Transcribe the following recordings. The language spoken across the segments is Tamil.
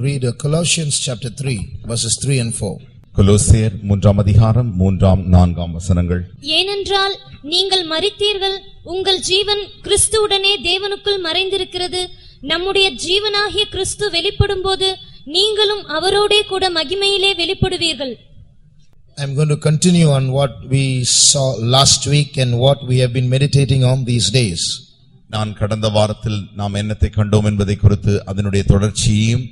read Colossians chapter 3 verses 3 and 4. கொலோசியர் 3ஆம் அதிகாரம் 3ஆம் 4ஆம் வசனங்கள். ஏனென்றால் நீங்கள் மரித்தீர்கள், உங்கள் ஜீவன் கிறிஸ்துவுடனே தேவனுக்குள் மறைந்திருக்கிறது. நம்முடைய ஜீவனாகிய கிறிஸ்து வெளிப்படும்போது நீங்களும் அவரோடே கூட மகிமையிலே வெளிப்படுவீர்கள். I am going to continue on what we saw last week and what we have been meditating on these days. நான் கடந்த வாரத்தில் நாம் என்னத்தை கண்டோம் என்பதை குறித்து அதனுடைய தொடர்ச்சியையும்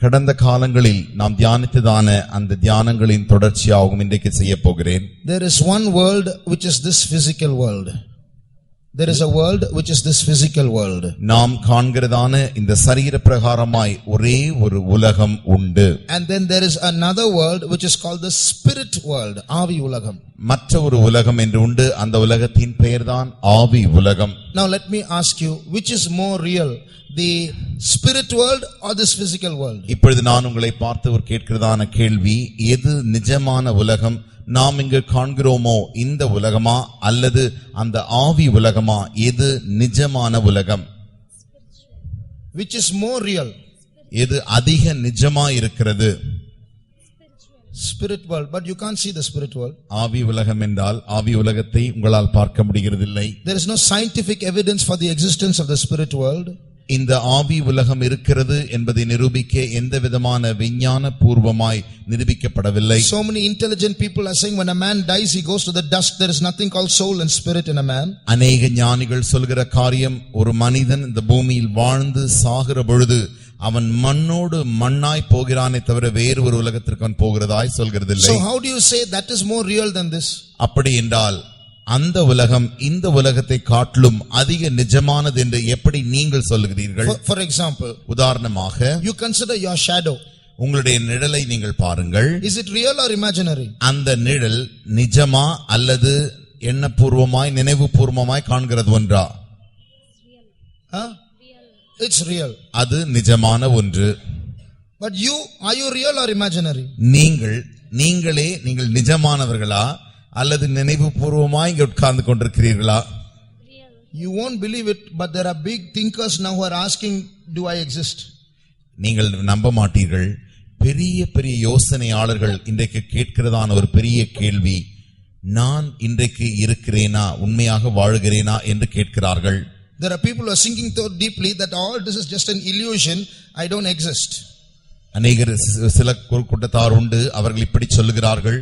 கடந்த காலங்களில் நாம் தியானித்ததான அந்த தியானங்களின் தொடர்ச்சியாகவும் இன்றைக்கு செய்ய போகிறேன். There is one world which is this physical world. There is a world which is this physical world. நாம் காண்கிறதான இந்த சரீர பிரகாரமாய் ஒரே ஒரு உலகம் உண்டு. And then there is another world which is called the spirit world, Aavi Ulakam. மற்ற ஒரு உலகம் என்று உண்டு. அந்த உலகத்தின் பெயர்தான் ஆவி உலகம். Now let me ask you, which is more real, the spirit world or this physical world? இப்பொழுது நான் உங்களை பார்த்து ஒரு கேட்கிறதான கேள்வி, எது நிஜமான உலகம்? நாம் இங்கு காண்கிறோமோ இந்த உலகமா அல்லது அந்த ஆவி உலகமா? எது நிஜமான உலகம்? Which is more real? எது அதிக நிஜமா இருக்கிறது? Spirit world, but you can't see the spirit world. ஆவி உலகம் என்றால் ஆவி உலகத்தை உங்களால் பார்க்க முடிகிறதில்லை. There is no scientific evidence for the existence of the spirit world. இந்த ஆவி உலகம் இருக்கிறது என்பதை நிரூபிக்க எந்த விதமான விஞ்ஞான பூர்வமாய் நிரூபிக்கப்படவில்லை. So many intelligent people are saying when a man dies he goes to the dust. There is nothing called soul and spirit in a man. அநேக ஞானிகள் சொல்கிற காரியம், ஒரு மனிதன் இந்த பூமியில் வாழ்ந்து சாகிற பொழுது அவன் மண்ணோடு மண்ணாய் போகிறானே தவிர வேறு ஒரு உலகத்திற்கு அவன் போகிறதாய் சொல்கிறதில்லை. So how do you say that is more real than this? அப்படி என்றால் அந்த உலகம் இந்த உலகத்தை காட்டிலும் அதிக நிஜமானது என்று எப்படி நீங்கள் சொல்கிறீர்கள்? For example, உதாரணமாக, you consider your shadow. உங்களுடைய நிழலை நீங்கள் பாருங்கள். Is it real or imaginary? அந்த நிழல் நிஜமா அல்லது எண்ணப்பூர்வமாய் நினைவுபூர்வமாய் காண்கிறது ஒன்றா? It's real. அது நிஜமான ஒன்று. But you, are you real or imaginary? நீங்கள் நிஜமானவர்களா அல்லது நினைவுபூர்வமாய் இங்கே உட்கார்ந்து கொண்டிருக்கிறீர்களா? You won't believe it, but there are big thinkers now who are asking, do I exist? நீங்கள் நம்ப மாட்டீர்கள், பெரிய பெரிய யோசனையாளர்கள் இன்றைக்கு கேட்கிறதான ஒரு பெரிய கேள்வி, நான் இன்றைக்கு இருக்கிறேனா, உண்மையாக வாழ்கிறேனா என்று கேட்கிறார்கள். There are people who are thinking so deeply that all this is just an illusion, I don't exist. அநேகர் சில கூட்டத்தார் உண்டு, அவர்கள் இப்படி சொல்லுகிறார்கள்,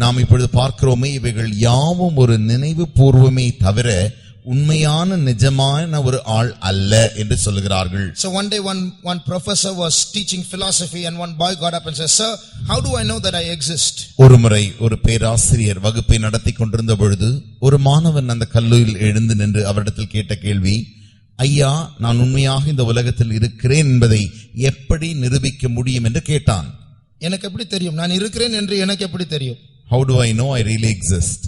நாம் இப்பொழுது பார்க்கிறோமே இவைகள் யாவும் ஒரு நினைவு பூர்வமே தவிர உண்மையான நிஜமான ஒரு ஆள் அல்ல என்று சொல்லுகிறார்கள். So one day one professor was teaching philosophy and one boy got up and said, "Sir, how do I know that I exist?" ஒரு முறை ஒரு பேராசிரியர் வகுப்பை நடத்தி கொண்டிருந்த பொழுது ஒரு மாணவன் அந்த கல்லூரியில் எழுந்து நின்று அவரிடத்தில் கேட்ட கேள்வி, ஐயா, நான் உண்மையாக இந்த உலகத்தில் இருக்கிறேன் என்பதை எப்படி நிரூபிக்க முடியும் என்று கேட்டான். எனக்கு எப்படி தெரியும் நான் இருக்கிறேன் என்று எனக்கு எப்படி தெரியும்? How do I know I really exist?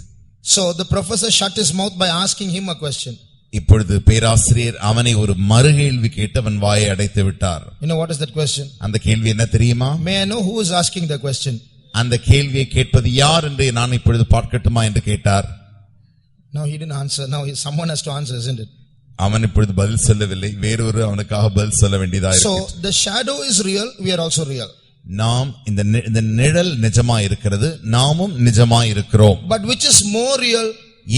So the professor shut his mouth by asking him a question. இப்பொழுது பேராசிரியர் அவனை ஒரு மறுகேள்வி கேட்டு அவன் வாயை அடைத்து விட்டார். You know what is that question? அந்த கேள்வி என்ன தெரியுமா? May I know who is asking the question? அந்த கேள்வியை கேட்பது யார் என்று நான் இப்பொழுது பார்க்கட்டுமா என்று கேட்டார். No, he didn't answer. Now someone has to answer, isn't it? அவன் இப்பொழுது பதில் சொல்லவில்லை, வேறொரு அவனுக்காக பதில் சொல்ல வேண்டியதா இருக்கு. So the shadow is real, we are also real. நாம் இந்த நிழல் நிஜமா இருக்கிறது, நாமும் நிஜமா இருக்கிறோம். But which is more real?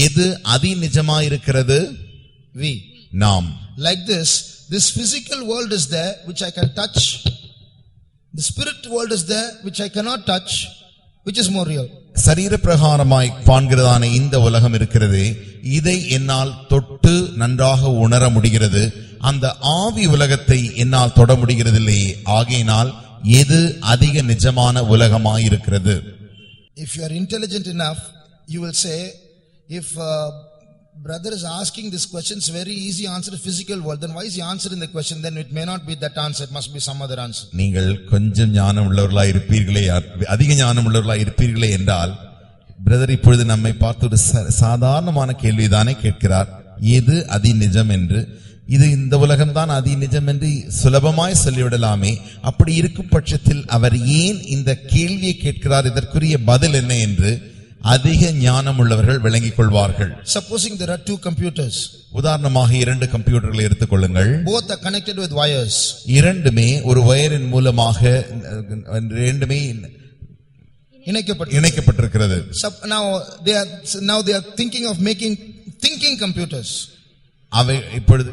எது அதி நிஜமா இருக்கிறது? We. நாம். Like this physical world is there which I can touch. The spirit world is there which I cannot touch. Which is more real? சரீர பிரகாரமாய் காண்கிறதான இந்த உலகம் இருக்கிறது, இதை என்னால் தொட்டு நன்றாக உணர முடிகிறது. அந்த ஆவி உலகத்தை என்னால் தொட முடிகிறதில்லையே, ஆகையினால் எது அதிக நிஜமான உலகமாய் இருக்கிறது? If you are intelligent enough, you will say, if brother is asking this question, it's very easy answer the physical world, then why is he answering the question? Then it may not be that answer, it must be some other answer. நீங்கள் கொஞ்சம் ஞானம் உள்ளவர்களாய் இருப்பீர்களே, அதிக ஞானம் உள்ளவர்களாய் இருப்பீர்களே என்றால், பிரதர் இப்பொழுது நம்மை பார்த்து ஒரு சாதாரணமான கேள்விதானே கேட்கிறார், எது அதி நிஜம் என்று. இது இந்த உலகம்தான் அதி நிஜம் என்று சுலபமாய் சொல்லிவிடலாமே. அப்படி இருக்கும் பட்சத்தில் அவர் ஏன் இந்த கேள்வியை கேட்கிறார், இதற்குரிய பதில் என்ன என்று அதிக ஞானம் உள்ளவர்கள் விளங்கிக் கொள்வார்கள். Supposing there are two computers. உதாரணமாக 2 கம்ப்யூட்டர்களை எடுத்துக்கொள்ளுங்கள். Both are connected with wires. இரண்டுமே ஒரு வயரின் மூலமாக இரண்டுமே இணைக்கப்பட்டிருக்கிறது. Now they are thinking of making thinking computers. அவை இப்பொழுது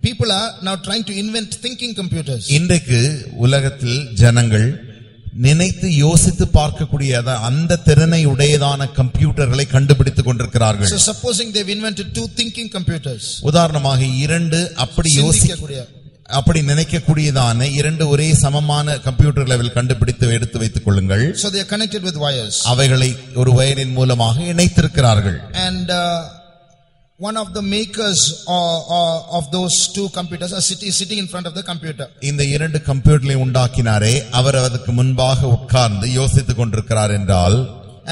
people are now trying to invent thinking computers. இன்றைக்கு உலகத்தில் ஜனங்கள் நினைத்து யோசித்து பார்க்கக்கூடிய அந்த திறனை உடையதான கம்ப்யூட்டர்களை கண்டுபிடித்துக் கொண்டிருக்கிறார்கள். So supposing they've invented 2 thinking computers. உதாரணமாக 2 அப்படி நினைக்கக்கூடியதான 2 ஒரே சமமான கம்ப்யூட்டர் லெவல் கண்டுபிடித்து எடுத்து வைத்துக் கொள்ளுங்கள். So they are connected with wires. அவைகளை ஒரு வயரின் மூலமாக இணைத்திருக்கிறார்கள். And one of the makers of those 2 computers are sitting in front of the computer. இந்த 2 கம்ப்யூட்டர்களை உண்டாக்கினாரே அவர் அதற்கு முன்பாக உட்கார்ந்து யோசித்துக் கொண்டிருக்கிறார் என்றால்,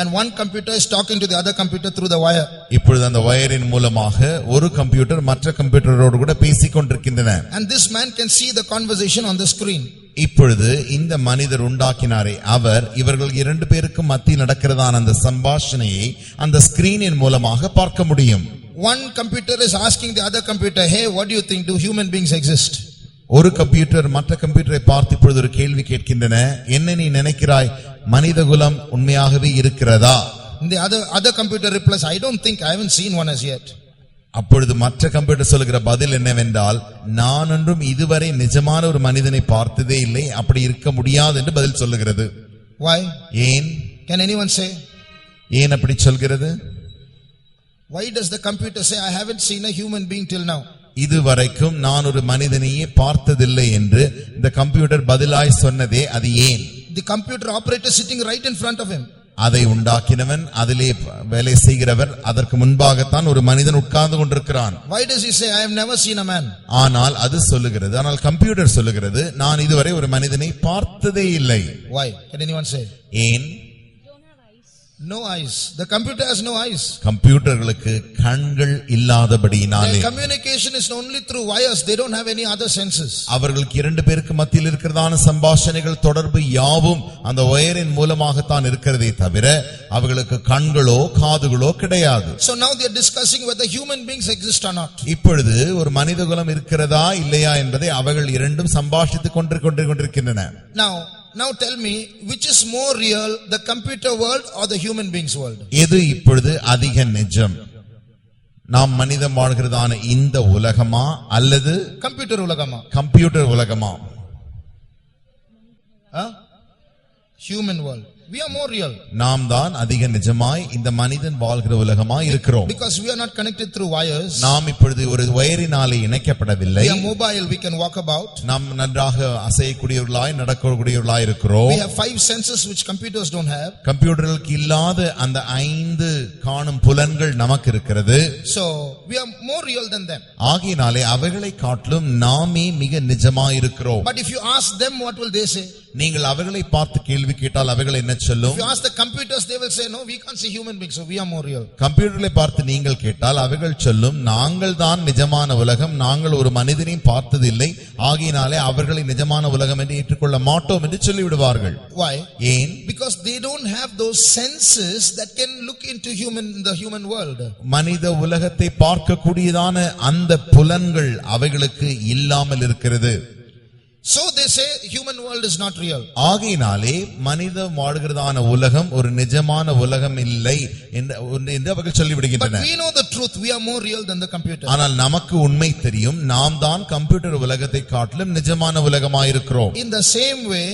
and one computer is talking to the other computer through the wire. இப்பொழுது அந்த வயரின் மூலமாக ஒரு கம்ப்யூட்டர் மற்ற கம்ப்யூட்டரோடு கூட பேசிக் கொண்டிருக்கின்றன. And this man can see the conversation on the screen. இப்பொழுது இந்த மனிதர் உண்டாக்கினாரே அவர் இவர்கள் 2 பேருக்கு மத்தியில் நடக்கிறதான அந்த சம்பாஷணையை அந்த ஸ்கிரீனின் மூலமாக பார்க்க முடியும். One computer is asking the other computer, hey, what do you think, do human beings exist? ஒரு கம்ப்யூட்டர் மற்ற கம்ப்யூட்டரை பார்த்து இப்பொழுது ஒரு கேள்வி கேட்கின்றன, என்ன நீ நினைக்கிறாய், மனிதகுலம் உண்மையாகவே இருக்கிறதா? The other computer replies, I don't think, I haven't seen one as yet. அப்பொழுது மற்ற கம்ப்யூட்டர் சொல்லுகிற பதில் என்னவென்றால், நான் ஒன்றும் இதுவரை நிஜமான ஒரு மனிதனை பார்த்ததே இல்லை, அப்படி இருக்க முடியாது என்று பதில் சொல்லுகிறது. Why? ஏன்? Can anyone say? ஏன் அப்படி சொல்கிறது? Why does the computer say, I haven't seen a human being till now? இதுவரைக்கும் நான் ஒரு மனிதனையே பார்த்ததில்லை என்று இந்த கம்ப்யூட்டர் பதிலாய் சொன்னதே அது ஏன்? The computer operator sitting right in front of him. அதை உண்டாக்கினவன், அதிலே வேலை செய்கிறவர், அதற்கு முன்பாகத்தான் ஒரு மனிதன் உட்கார்ந்து கொண்டிருக்கிறான். Why does he say, I have never seen a man? ஆனால் அது சொல்லுகிறது, ஆனால் கம்ப்யூட்டர் சொல்லுகிறது, நான் இதுவரை ஒரு மனிதனை பார்த்ததே இல்லை. Why? Can anyone say? ஏன்? No eyes. The computer has no eyes. கம்ப்யூட்டர்களுக்கு கண்கள் இல்லாதபடியினாலே their communication is only through wires. They don't have any other senses. அவர்களுக்கு 2 பேருக்கு மத்தியில் இருக்கிறதான சம்பாஷணைகள் தொடர்பு யாவும் அந்த வயரின் மூலமாகத்தான் இருக்கிறதே தவிர அவர்களுக்கு கண்களோ காதுகளோ கிடையாது. So now they are discussing whether human beings exist or not. இப்பொழுது ஒரு மனிதகுலம் இருக்கிறதா இல்லையா என்பதை அவர்கள் 2 சம்பாஷித்துக் கொண்டிருக்கின்றன. Now tell me, which is more real, the computer world or the human beings world? எது இப்பொழுது அதிக நிஜம்? நாம் மனிதன் வாழ்கிறதான இந்த உலகமா அல்லது கம்ப்யூட்டர் உலகமா? கம்ப்யூட்டர் உலகமா? Human world. We are more real. நாம் தான் அதிக நிஜமாய் இந்த மனிதன் வாழ்கிற உலகமாய் இருக்கிறோம். Because we are not connected through wires. நாம் இப்பொழுது ஒரு வயரினாலே இணைக்கப்படவில்லை. We are mobile, we can walk about. நாம் நன்றாக அசையக்கூடியவர்களாய் நடக்கக்கூடியவர்களாய் இருக்கிறோம். We have 5 senses which computers don't have. கம்ப்யூட்டர்களுக்கு இல்லாத அந்த 5 காணும் புலன்கள் நமக்கு இருக்கிறது. So we are more real than them. ஆகையினாலே அவைகளை காட்டிலும் நாமே மிக நிஜமாய் இருக்கிறோம். But if you ask them, what will they say? நீங்கள் அவர்களை பார்த்து கேள்வி கேட்டால் அவர்கள் என்ன சொல்லும்? If you ask the computers, they will say, no, we can't see human beings, so we are more real. கம்ப்யூட்டர்களை பார்த்து நீங்கள் கேட்டால் அவர்கள் சொல்லும், நாங்கள் தான் நிஜமான உலகம், நாங்கள் ஒரு மனிதனையும் பார்த்ததில்லை, ஆகையினாலே அவர்களை நிஜமான உலகம் என்று ஏற்றுக்கொள்ள மாட்டோம் என்று சொல்லிவிடுவார்கள். Why? ஏன்? Because they don't have those senses that can look into the human world. மனித உலகத்தை பார்க்கக்கூடியதான அந்த புலன்கள் அவைகளுக்கு இல்லாமல் இருக்கிறது. So they say human world is not real. ஆகையினாலே மனித வாழ்கிறதான உலகம் ஒரு நிஜமான உலகம் இல்லை என்று அவர்கள் சொல்லிவிடுகின்றனர். But we know the truth, we are more real than the computer. ஆனால் நமக்கு உண்மை தெரியும், நாம் தான் கம்ப்யூட்டர் உலகத்தை காட்டிலும் நிஜமான உலகமாயிருக்கிறோம். In the same way,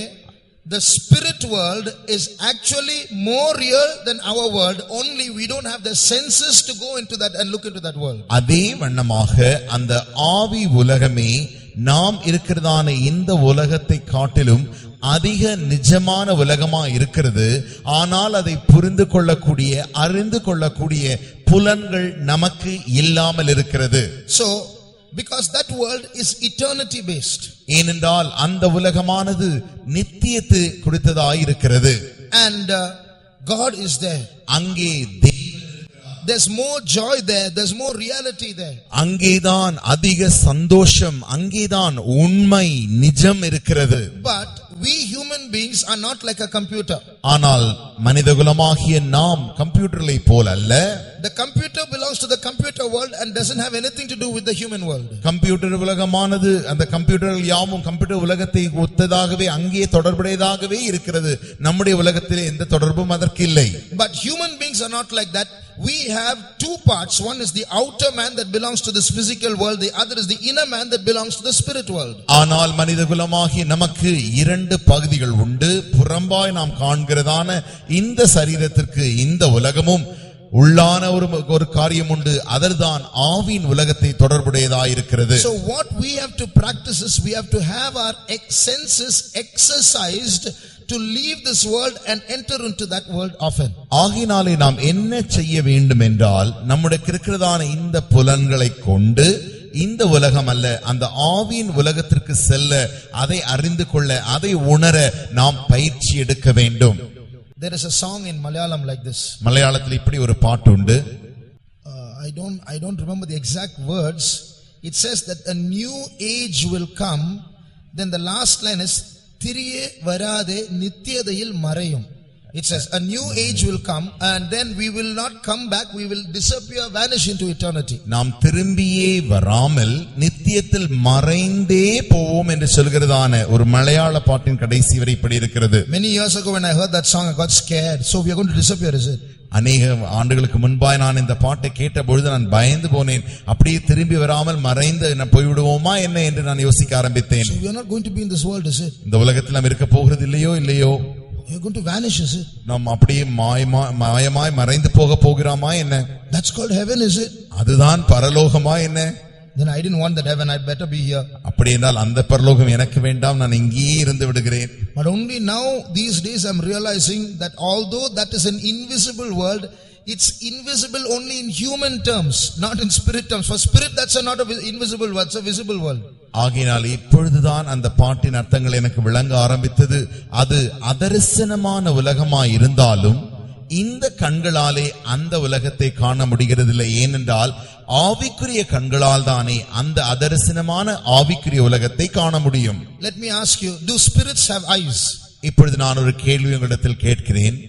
the spirit world is actually more real than our world, only we don't have the senses to go into that and look into that world. அதே வண்ணமாக அந்த ஆவி உலகமே நாம் இருக்கிறதான இந்த உலகத்தை காட்டிலும் அதிக நிஜமான உலகமா இருக்கிறது. ஆனால் அதை புரிந்து கொள்ளக்கூடிய அறிந்து கொள்ளக்கூடிய புலன்கள் நமக்கு இல்லாமல் இருக்கிறது. So because that world is eternity based. ஏனென்றால் அந்த உலகமானது நித்தியத்தை குறித்ததாய் இருக்கிறது. And God is there. அங்கே there's more joy there, there's more reality there. அங்கேதான் அதிக சந்தோஷம், அங்கேதான் உண்மை நிஜம் இருக்கிறது. But we human beings are not like a computer. ஆனால் மனிதகுலமாகிய நாம் கம்ப்யூட்டர்களை போல அல்ல. The computer belongs to the computer world and doesn't have anything to do with the human world. Computer உலகமானது அந்த கம்ப்யூட்டர்கள் யாவும் கம்ப்யூட்டர் உலகத்தை ஒத்ததாகவே அங்கே தொடர்புடையதாகவே இருக்கிறது. நம்முடைய உலகத்திலே எந்த தொடர்பும் அதற்கு இல்லை. But human beings are not like that. We have two parts. One is the outer man that belongs to this physical world. The other is the inner man that belongs to the spirit world. ஆனால் மனிதகுலமாகிய நமக்கு இரண்டு பகுதிகள் உண்டு. புறம்பாய் நாம் காண்கிறதான இந்த சரீரத்திற்கு இந்த உலகமும் உள்ளான ஒரு காரியம் உண்டு. அதர்தான் ஆவியின் உலகத்தை தொடர்புடையதாயிருக்கிறது. So what we have to practice is we have to have our senses exercised to leave this world and enter into that world often. ஆகினாலே நாம் என்ன செய்ய வேண்டும் என்றால் நம்முடைய இருக்கிறதான இந்த புலன்களை கொண்டு இந்த உலகம் அல்ல அந்த ஆவியின் உலகத்திற்கு செல்ல அதை அறிந்து கொள்ள அதை உணர நாம் பயிற்சி எடுக்க வேண்டும். There is a song in Malayalam like this. மலையாளத்தில் இப்படி ஒரு பாட்டு உண்டு. I don't remember the exact words. It says that a new age will come. Then the last line is Thiriye varade nityadayil marayum. It says a new age will come and then we will not come back, we will disappear, vanish into eternity. நாம் திரும்பியே வராமல் நித்தியத்தில் மறைந்தே போவோம் என்று சொல்கிறதான ஒரு மலையாள பாட்டின் கடைசி வரை இப்படி இருக்கிறது. Many years ago when I heard that song I got scared. So we are going to disappear, is it? அநேக ஆண்டுகளுக்கு முன்பாய் நான் இந்த பாட்டை கேட்ட பொழுது நான் பயந்து போனேன். அப்படியே திரும்பி வராமல் மறைந்து நான் போய்விடுவோமா என்ன என்று நான் யோசிக்க ஆரம்பித்தேன். So we are not going to be in this world, is it? இந்த உலகத்தில் நாம் இருக்க போகிறது இல்லையோ We are going to vanish, is it? நாம் அப்படியே மாயமாய் மறைந்து போகிறோமா என்ன? That's called heaven, is it? அதுதான் பரலோகமா என்ன? Then I didn't want that heaven, I'd better be here. அப்படி என்றால் அந்த பரலோகம் எனக்கு வேண்டாம், நான் இங்கேயே இருந்து விடுகிறேன். But only now these days I'm realizing that although that is an invisible world, it's invisible only in human terms, not in spirit terms. For spirit that's not an invisible world, it's a visible world. ஆகினால் இப்பொழுதுதான் அந்த பாட்டின் அர்த்தங்கள் எனக்கு விளங்க ஆரம்பித்தது. அது அதர்சனமான உலகமாய் இருந்தாலும் இந்த கண்களாலே அந்த உலகத்தை காண முடிகிறதில்லை. ஏனென்றால் ஆவிக்குரிய கண்களால் தானே அந்த அதர்சனமான ஆவிக்குரிய உலகத்தை காண முடியும். Let me ask you, do spirits have eyes? இப்பொழுது நான் ஒரு கேள்வி உங்களிடத்தில் கேட்கிறேன்.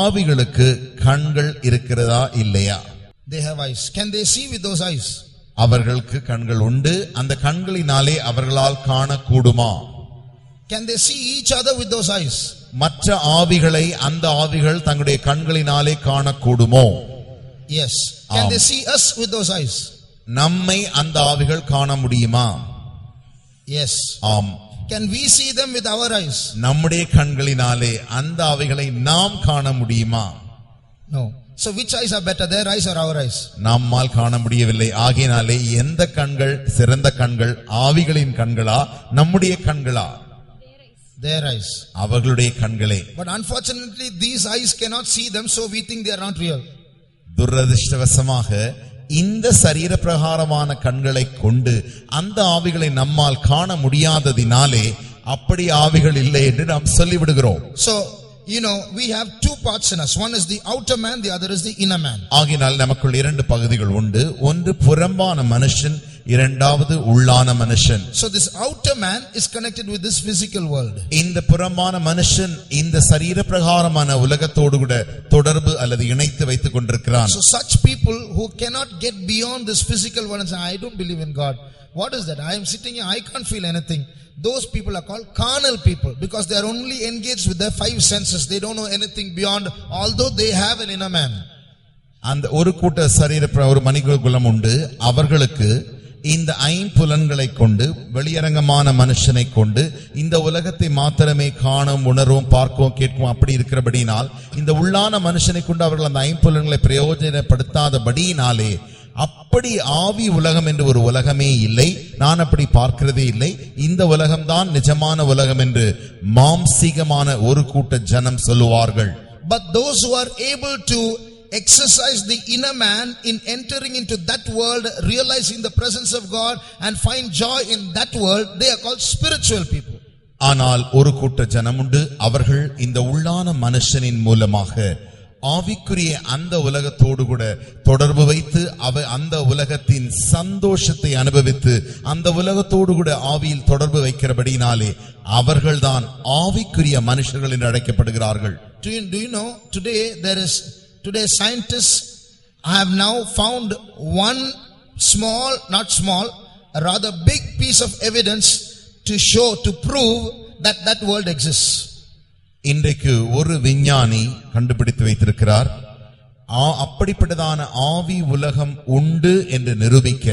ஆவிகளுக்கு கண்கள் இருக்கிறதா இல்லையா? They have eyes. Can they see with those eyes? அவர்களுக்கு கண்கள் உண்டு. அந்த கண்களினாலே அவர்களால் காணக்கூடுமா? Can they see each other with those eyes? மற்ற ஆவிகளை அந்த ஆவிகள் தங்களுடைய கண்களினாலே காணக்கூடுமோ? Yes. Can they see us with those eyes? நம்மை அந்த ஆவிகள் காண முடியுமா? Yes. ஆம். Can we see them with our eyes? நம்முடைய கண்களினாலே அந்த ஆவிகளை நாம் காண முடியுமா? No. So which eyes are better, their eyes or our eyes? நம்மால் காண முடியவில்லை. ஆகையினாலே எந்த கண்கள் சிறந்த கண்கள்? ஆவிகளின் கண்களா நம்முடைய கண்களா? Their eyes. அவர்களுடைய கண்களே. But unfortunately these eyes cannot see them, so we think they are not real. துரதிர்ஷ்டவசமாக இந்த சரீர பிரகாரமான கண்களை கொண்டு அந்த ஆவிகளை நம்மால் காண முடியாததினாலே அப்படி ஆவிகள் இல்லை என்று நாம் சொல்லிவிடுகிறோம். So we have two parts in us. One is the outer man, the other is the inner man. ஆகினால் நமக்குள் இரண்டு பகுதிகள் உண்டு. ஒன்று புறம்பான மனுஷன், இரண்டாவது உள்ளான மனுஷன். So this outer man is connected with this physical world. இந்த புறம்பான மனுஷன் இந்த சரீர பிரகாரமான உலகத்தோடு கூட தொடர்பு அல்லது இணைத்து வைத்துக் கொண்டிருக்கிறான். So such people who cannot get beyond this physical world and say, I don't believe in God. What is that? I am sitting here, I can't feel anything. Those people are called carnal people because they are only engaged with their five senses. They don't know anything beyond, although they have an inner man. அந்த ஒரு கூட்ட சரீர ஒரு மனித குலம் உண்டு. அவர்களுக்கு இந்த ஐம்புலன்களை கொண்டு வெளியரங்கமான மனுஷனை கொண்டு இந்த உலகத்தை மாத்திரமே காணும், உணர்வும், பார்க்கவும், கேட்கவும் அப்படி இருக்கிறபடியினால் இந்த உள்ளான மனுஷனை கொண்டு அவர்கள் அந்த ஐம்புலன்களை பிரயோஜனப்படுத்தாதபடியினாலே அப்படி ஆவி உலகம் என்று ஒரு உலகமே இல்லை, நான் அப்படி பார்க்கிறதே இல்லை, இந்த உலகம்தான் நிஜமான உலகம் என்று மாம்சீகமான ஒரு கூட்ட ஜனம் சொல்லுவார்கள். But those who are able to exercise the inner man in entering into that world, realizing the presence of God and find joy in that world, they are called spiritual people. ஆனால் ஒரு கூட்ட ஜனம் உண்டு. அவர்கள் இந்த உள்ளான மனுஷனின் மூலமாக ஆவிக்குரிய அந்த உலகத்தோடு கூட தொடர்பு வைத்து அந்த உலகத்தின் சந்தோஷத்தை அனுபவித்து அந்த உலகத்தோடு கூட ஆவியில் தொடர்பு வைக்கிறபடினாலே அவர்கள்தான் ஆவிக்குரிய மனுஷர்கள் என்று அழைக்கப்படுகிறார்கள். Do you know today scientists have now found one small, not small, a rather big piece of evidence to prove that world exists. இன்றைக்கு ஒரு விஞ்ஞானி கண்டுபிடித்து வைத்திருக்கிறார், அப்படிப்பட்டதான ஆவி உலகம் உண்டு என்று நிரூபிக்க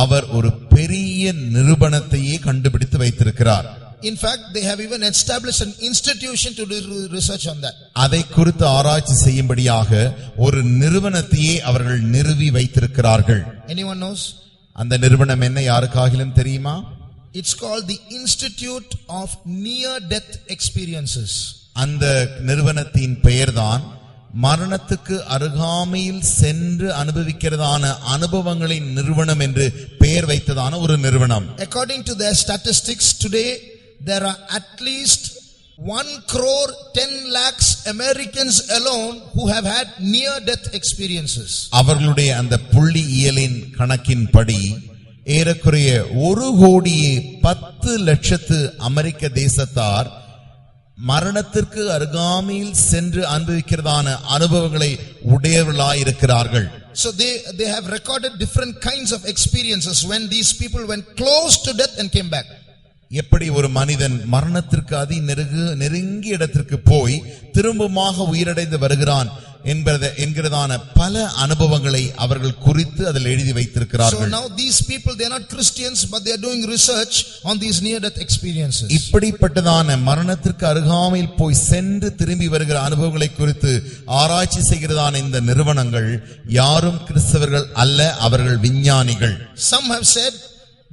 அவர் ஒரு பெரிய நிரூபணத்தையே கண்டுபிடித்து வைத்திருக்கிறார். In fact, they have even established an institution to do research on that. அதை குறித்து ஆராய்ச்சி செய்யும்படியாக ஒரு நிறுவனத்தையே அவர்கள் நிறுவி வைத்திருக்கிறார்கள். Anyone knows? அந்த நிறுவனம் என்ன, யாருக்காகிலும் தெரியுமா? It's called the Institute of Near Death Experiences. அந்த நிறுவனத்தின் பெயர்தான் மரணத்துக்கு அருகாமையில் சென்று அனுபவிக்கிறதான அனுபவங்களின் நிறுவனம் என்று பெயர் வைத்ததான ஒரு நிறுவனம். According to their statistics, today there are at least 1,10,00,000 Americans alone who have had near death experiences. அவர்களுடைய அந்த புள்ளியியலின் கணக்கின்படி ஏறக்குறைய 1,10,00,000 அமெரிக்க தேசத்தார் மரணத்திற்கு அருகாமையில் சென்று அனுபவிக்கிறதான அனுபவங்களை உடையவர்களாயிருக்கிறார்கள். So they have recorded different kinds of experiences when these people went close to death and came back. எப்படி ஒரு மனிதன் மரணத்திற்கு நெருங்கிய இடத்திற்கு போய் திரும்பமாக உயிரடைந்து வருகிறான் என்கிறதான பல அனுபவங்களை அவர்கள் குறித்து அதில் எழுதி வைத்திருக்கிறார்கள். So now these people, they are not Christians, but they are doing research on these near death experiences. இப்படிப்பட்டதான மரணத்திற்கு அருகாமையில் போய் சென்று திரும்பி வருகிற அனுபவங்களை குறித்து ஆராய்ச்சி செய்கிறதான இந்த நிறுவனங்கள் யாரும் கிறிஸ்தவர்கள் அல்ல, அவர்கள் விஞ்ஞானிகள். Some have said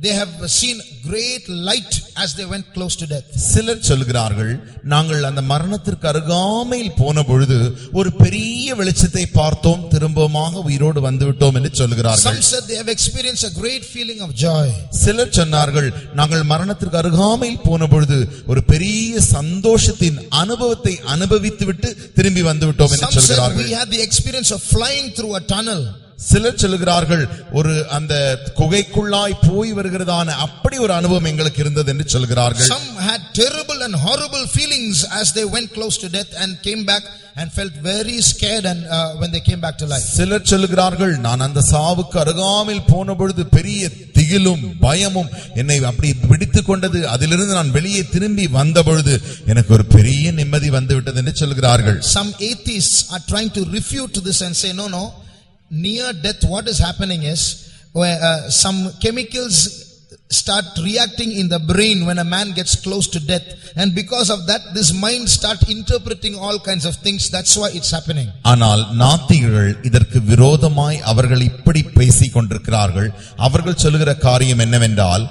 they have seen great light as they went close to death. சிலர் சொல்கிறார்கள், நாங்கள் அந்த மரணத்திற்கு அருகாமையில் போன பொழுது ஒரு பெரிய வெளிச்சத்தை பார்த்தோம், திரும்பமாக உயிரோடு வந்துவிட்டோம் என்று சொல்கிறார்கள். Some said they have experienced a great feeling of joy. சிலர் சொன்னார்கள், நாங்கள் மரணத்திற்கு அருகாமையில் போன பொழுது ஒரு பெரிய சந்தோஷத்தின் அனுபவத்தை அனுபவித்துவிட்டு திரும்பி வந்துவிட்டோம் என்று சொல்கிறார்கள். We had the experience of flying through a tunnel. சிலர் சொல்கிறார்கள், ஒரு அந்த குகைக்குள்ளாய் போய் வருகிறதான அப்படி ஒரு அனுபவம் எங்களுக்கு இருந்தது என்று சொல்கிறார்கள். Some had terrible and horrible feelings as they went close to death and came back and felt very scared and when they came back to life. சிலர் சொல்கிறார்கள், நான் அந்த சாவுக்கு அருகாமையில் போன பொழுது பெரிய திகிலும் பயமும் என்னை அப்படி பிடித்துக் கொண்டது, அதிலிருந்து நான் வெளியே திரும்பி வந்த பொழுது எனக்கு ஒரு பெரிய நிம்மதி வந்து விட்டது என்று சொல்கிறார்கள். Some atheists are trying to refute this and say no, near death what is happening is some chemicals start reacting in the brain when a man gets close to death, and because of that this mind start interpreting all kinds of things. That's why it's happening. ஆனால் நாத்திகர்கள் இதற்கு விரோதமாய் அவர்கள் இப்படி பேசிக் கொண்டிருக்கிறார்கள். அவர்கள் சொல்லுகிற காரியம் என்னவென்றால்,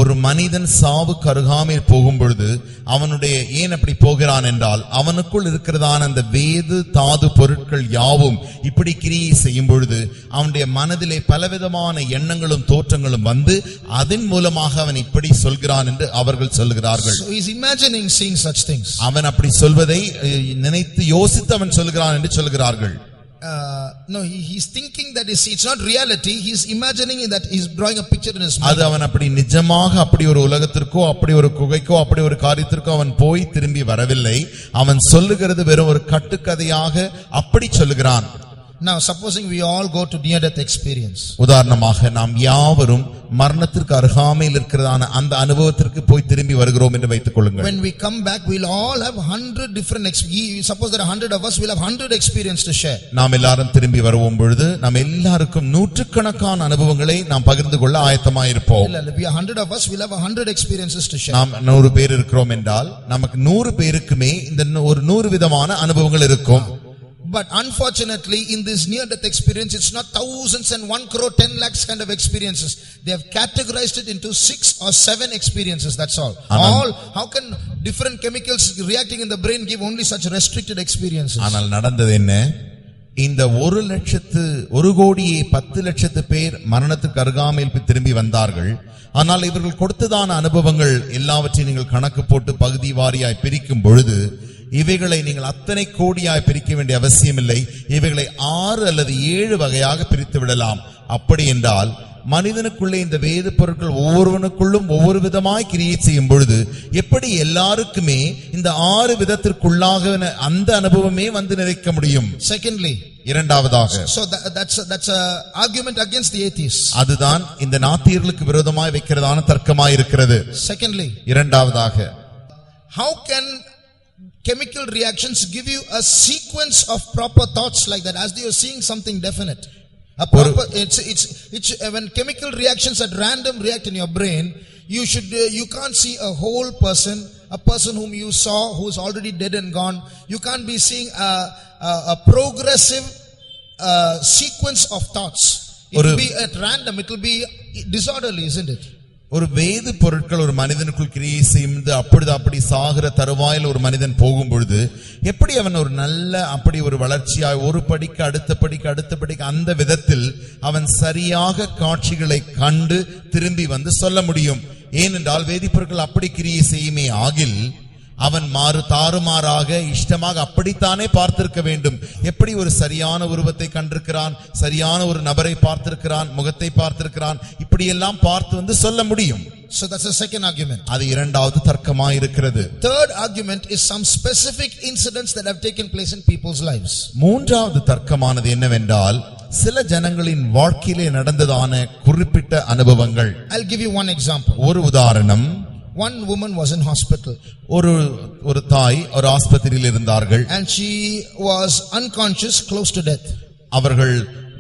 ஒரு மனிதன் சாவுக்கு அருகாமையில் போகும் பொழுது அவனுடைய ஏன் அப்படி போகிறான் என்றால், அவனுக்குள் இருக்கிறதான அந்த வேது தாது பொருட்கள் யாவும் இப்படி கிரியை செய்யும் பொழுது அவனுடைய மனதிலே பலவிதமான எண்ணங்களும் தோற்றங்களும் வந்து அதன் மூலமாக அவன் இப்படி சொல்கிறான் என்று அவர்கள் சொல்கிறார்கள். So he's imagining seeing such things. அவன் அப்படி சொல்வதை நினைத்து யோசித்து அவன் சொல்கிறான் என்று சொல்கிறார்கள். No, he's thinking that it's not reality. He's imagining that he's drawing a picture in his mind. அது அவன் அப்படி நிஜமாக அப்படி ஒரு உலகத்திற்கோ அப்படி ஒரு குகைக்கோ அப்படி ஒரு காரியத்திற்கோ அவன் போய் திரும்பி வரவில்லை. அவன் சொல்லுகிறது வெறும் ஒரு கட்டுக்கதையாக அப்படி சொல்லுகிறான். Now supposing we all go to near death experience. உதாரணமாக நாம் யாவரும் மரணத்திற்கு அருகாமையில் இருக்கிறதான அந்த அனுபவத்திற்கு போய் திரும்பி வருகிறோம் என்று வைத்துக் கொள்ளுங்கள். When we come back, we'll all have 100 different suppose there are 100 of us, we'll have 100 experience to share. நாம் எல்லாரும் திரும்பி வருவோம் பொழுது நாம் எல்லாருக்கும் நூற்றுக்கணக்கான அனுபவங்களை நாம் பகிர்ந்து கொள்ள ஆயத்தமாய் இருப்போம். We are 100 of us, we'll have 100 experiences to share. நாம் 100 பேர் இருக்கிறோம் என்றால் நமக்கு 100 பேருக்குமே இந்த ஒரு 100 விதமான அனுபவங்கள் இருக்கும். But unfortunately in this near death experience, it's not thousands and 1,10,00,000 kind of experiences. They have categorized it into 6 or 7 experiences, that's all. How can different chemicals reacting in the brain give only such restricted experiences? ஆனால் நடந்தது என்ன, இந்த 1,10,00,000 பேர் மரணத்துக்கு அருகாமையில் திரும்பி வந்தார்கள். ஆனால் இவர்கள் கொடுத்ததான அனுபவங்கள் எல்லாவற்றையும் நீங்கள் கணக்கு போட்டு பகுதி வாரியாய் பிரிக்கும் பொழுது இவைகளை நீங்கள் அத்தனை கோடியாய் பிரிக்க வேண்டிய அவசியமில்லை. இவைகளை 6 அல்லது 7 வகையாக பிரித்து விடலாம். அப்படி என்றால் மனிதனுக்குள்ளே இந்த வேத பொருட்கள் ஒவ்வொருவனுக்குள்ளும் ஒவ்வொரு விதமாய் கிரியேட் செய்யும் பொழுது எப்படி எல்லாருக்குமே இந்த 6 விதத்திற்குள்ளாக அந்த அனுபவமே வந்து நிறைக்க முடியும்? Secondly, இரண்டாவதாக, so that's a argument against the atheists. அதுதான் இந்த நாத்தியர்களுக்கு விரோதமாய் வைக்கிறதான தர்க்கமாய் இருக்கிறது. Secondly, இரண்டாவதாக, how can chemical reactions give you a sequence of proper thoughts like that as though you're seeing something definite? A proper, it's when chemical reactions at random react in your brain, you can't see a whole person, a person whom you saw who is already dead and gone. You can't be seeing a progressive sequence of thoughts. It will be at random, it will be disorderly, isn't it? ஒரு வேத பொருட்கள் ஒரு மனிதனுக்குள் கிரியை செய்து அப்படி சாகிற தருவாயில் ஒரு மனிதன் போகும் பொழுது எப்படி அவன் ஒரு நல்ல அப்படி ஒரு வளர்ச்சியாய் ஒரு படிக்கு அடுத்த படிக்கு அந்த விதத்தில் அவன் சரியாக காட்சிகளை கண்டு திரும்பி வந்து சொல்ல முடியும். ஏனென்றால் வேதிப்பொருட்கள் அப்படி கிரியை செய்யுமே ஆகில் அவன் தாறுமாறாக இஷ்டமாக அப்படித்தானே பார்த்திருக்க வேண்டும். எப்படி ஒரு சரியான உருவத்தை கண்டிருக்கிறான், சரியான ஒரு நபரை பார்த்திருக்கிறான், முகத்தை பார்த்திருக்கிறான், இப்படியெல்லாம் பார்த்து வந்து சொல்ல முடியும். So that's the second argument. அது இரண்டாவது தர்க்கமாய் இருக்கிறது. Third argument is some specific incidents that have taken place in people's lives. மூன்றாவது தர்க்கமானது என்னவென்றால் சில ஜனங்களின் வாழ்க்கையிலே நடந்ததான குறிப்பிட்ட அனுபவங்கள். I'll give you one example. ஒரு உதாரணம். One woman was in hospital. ஒரு தாய் ஒரு ஆஸ்பத்திரியில் இருந்தார்கள். And she was unconscious, close to death. அவர்கள்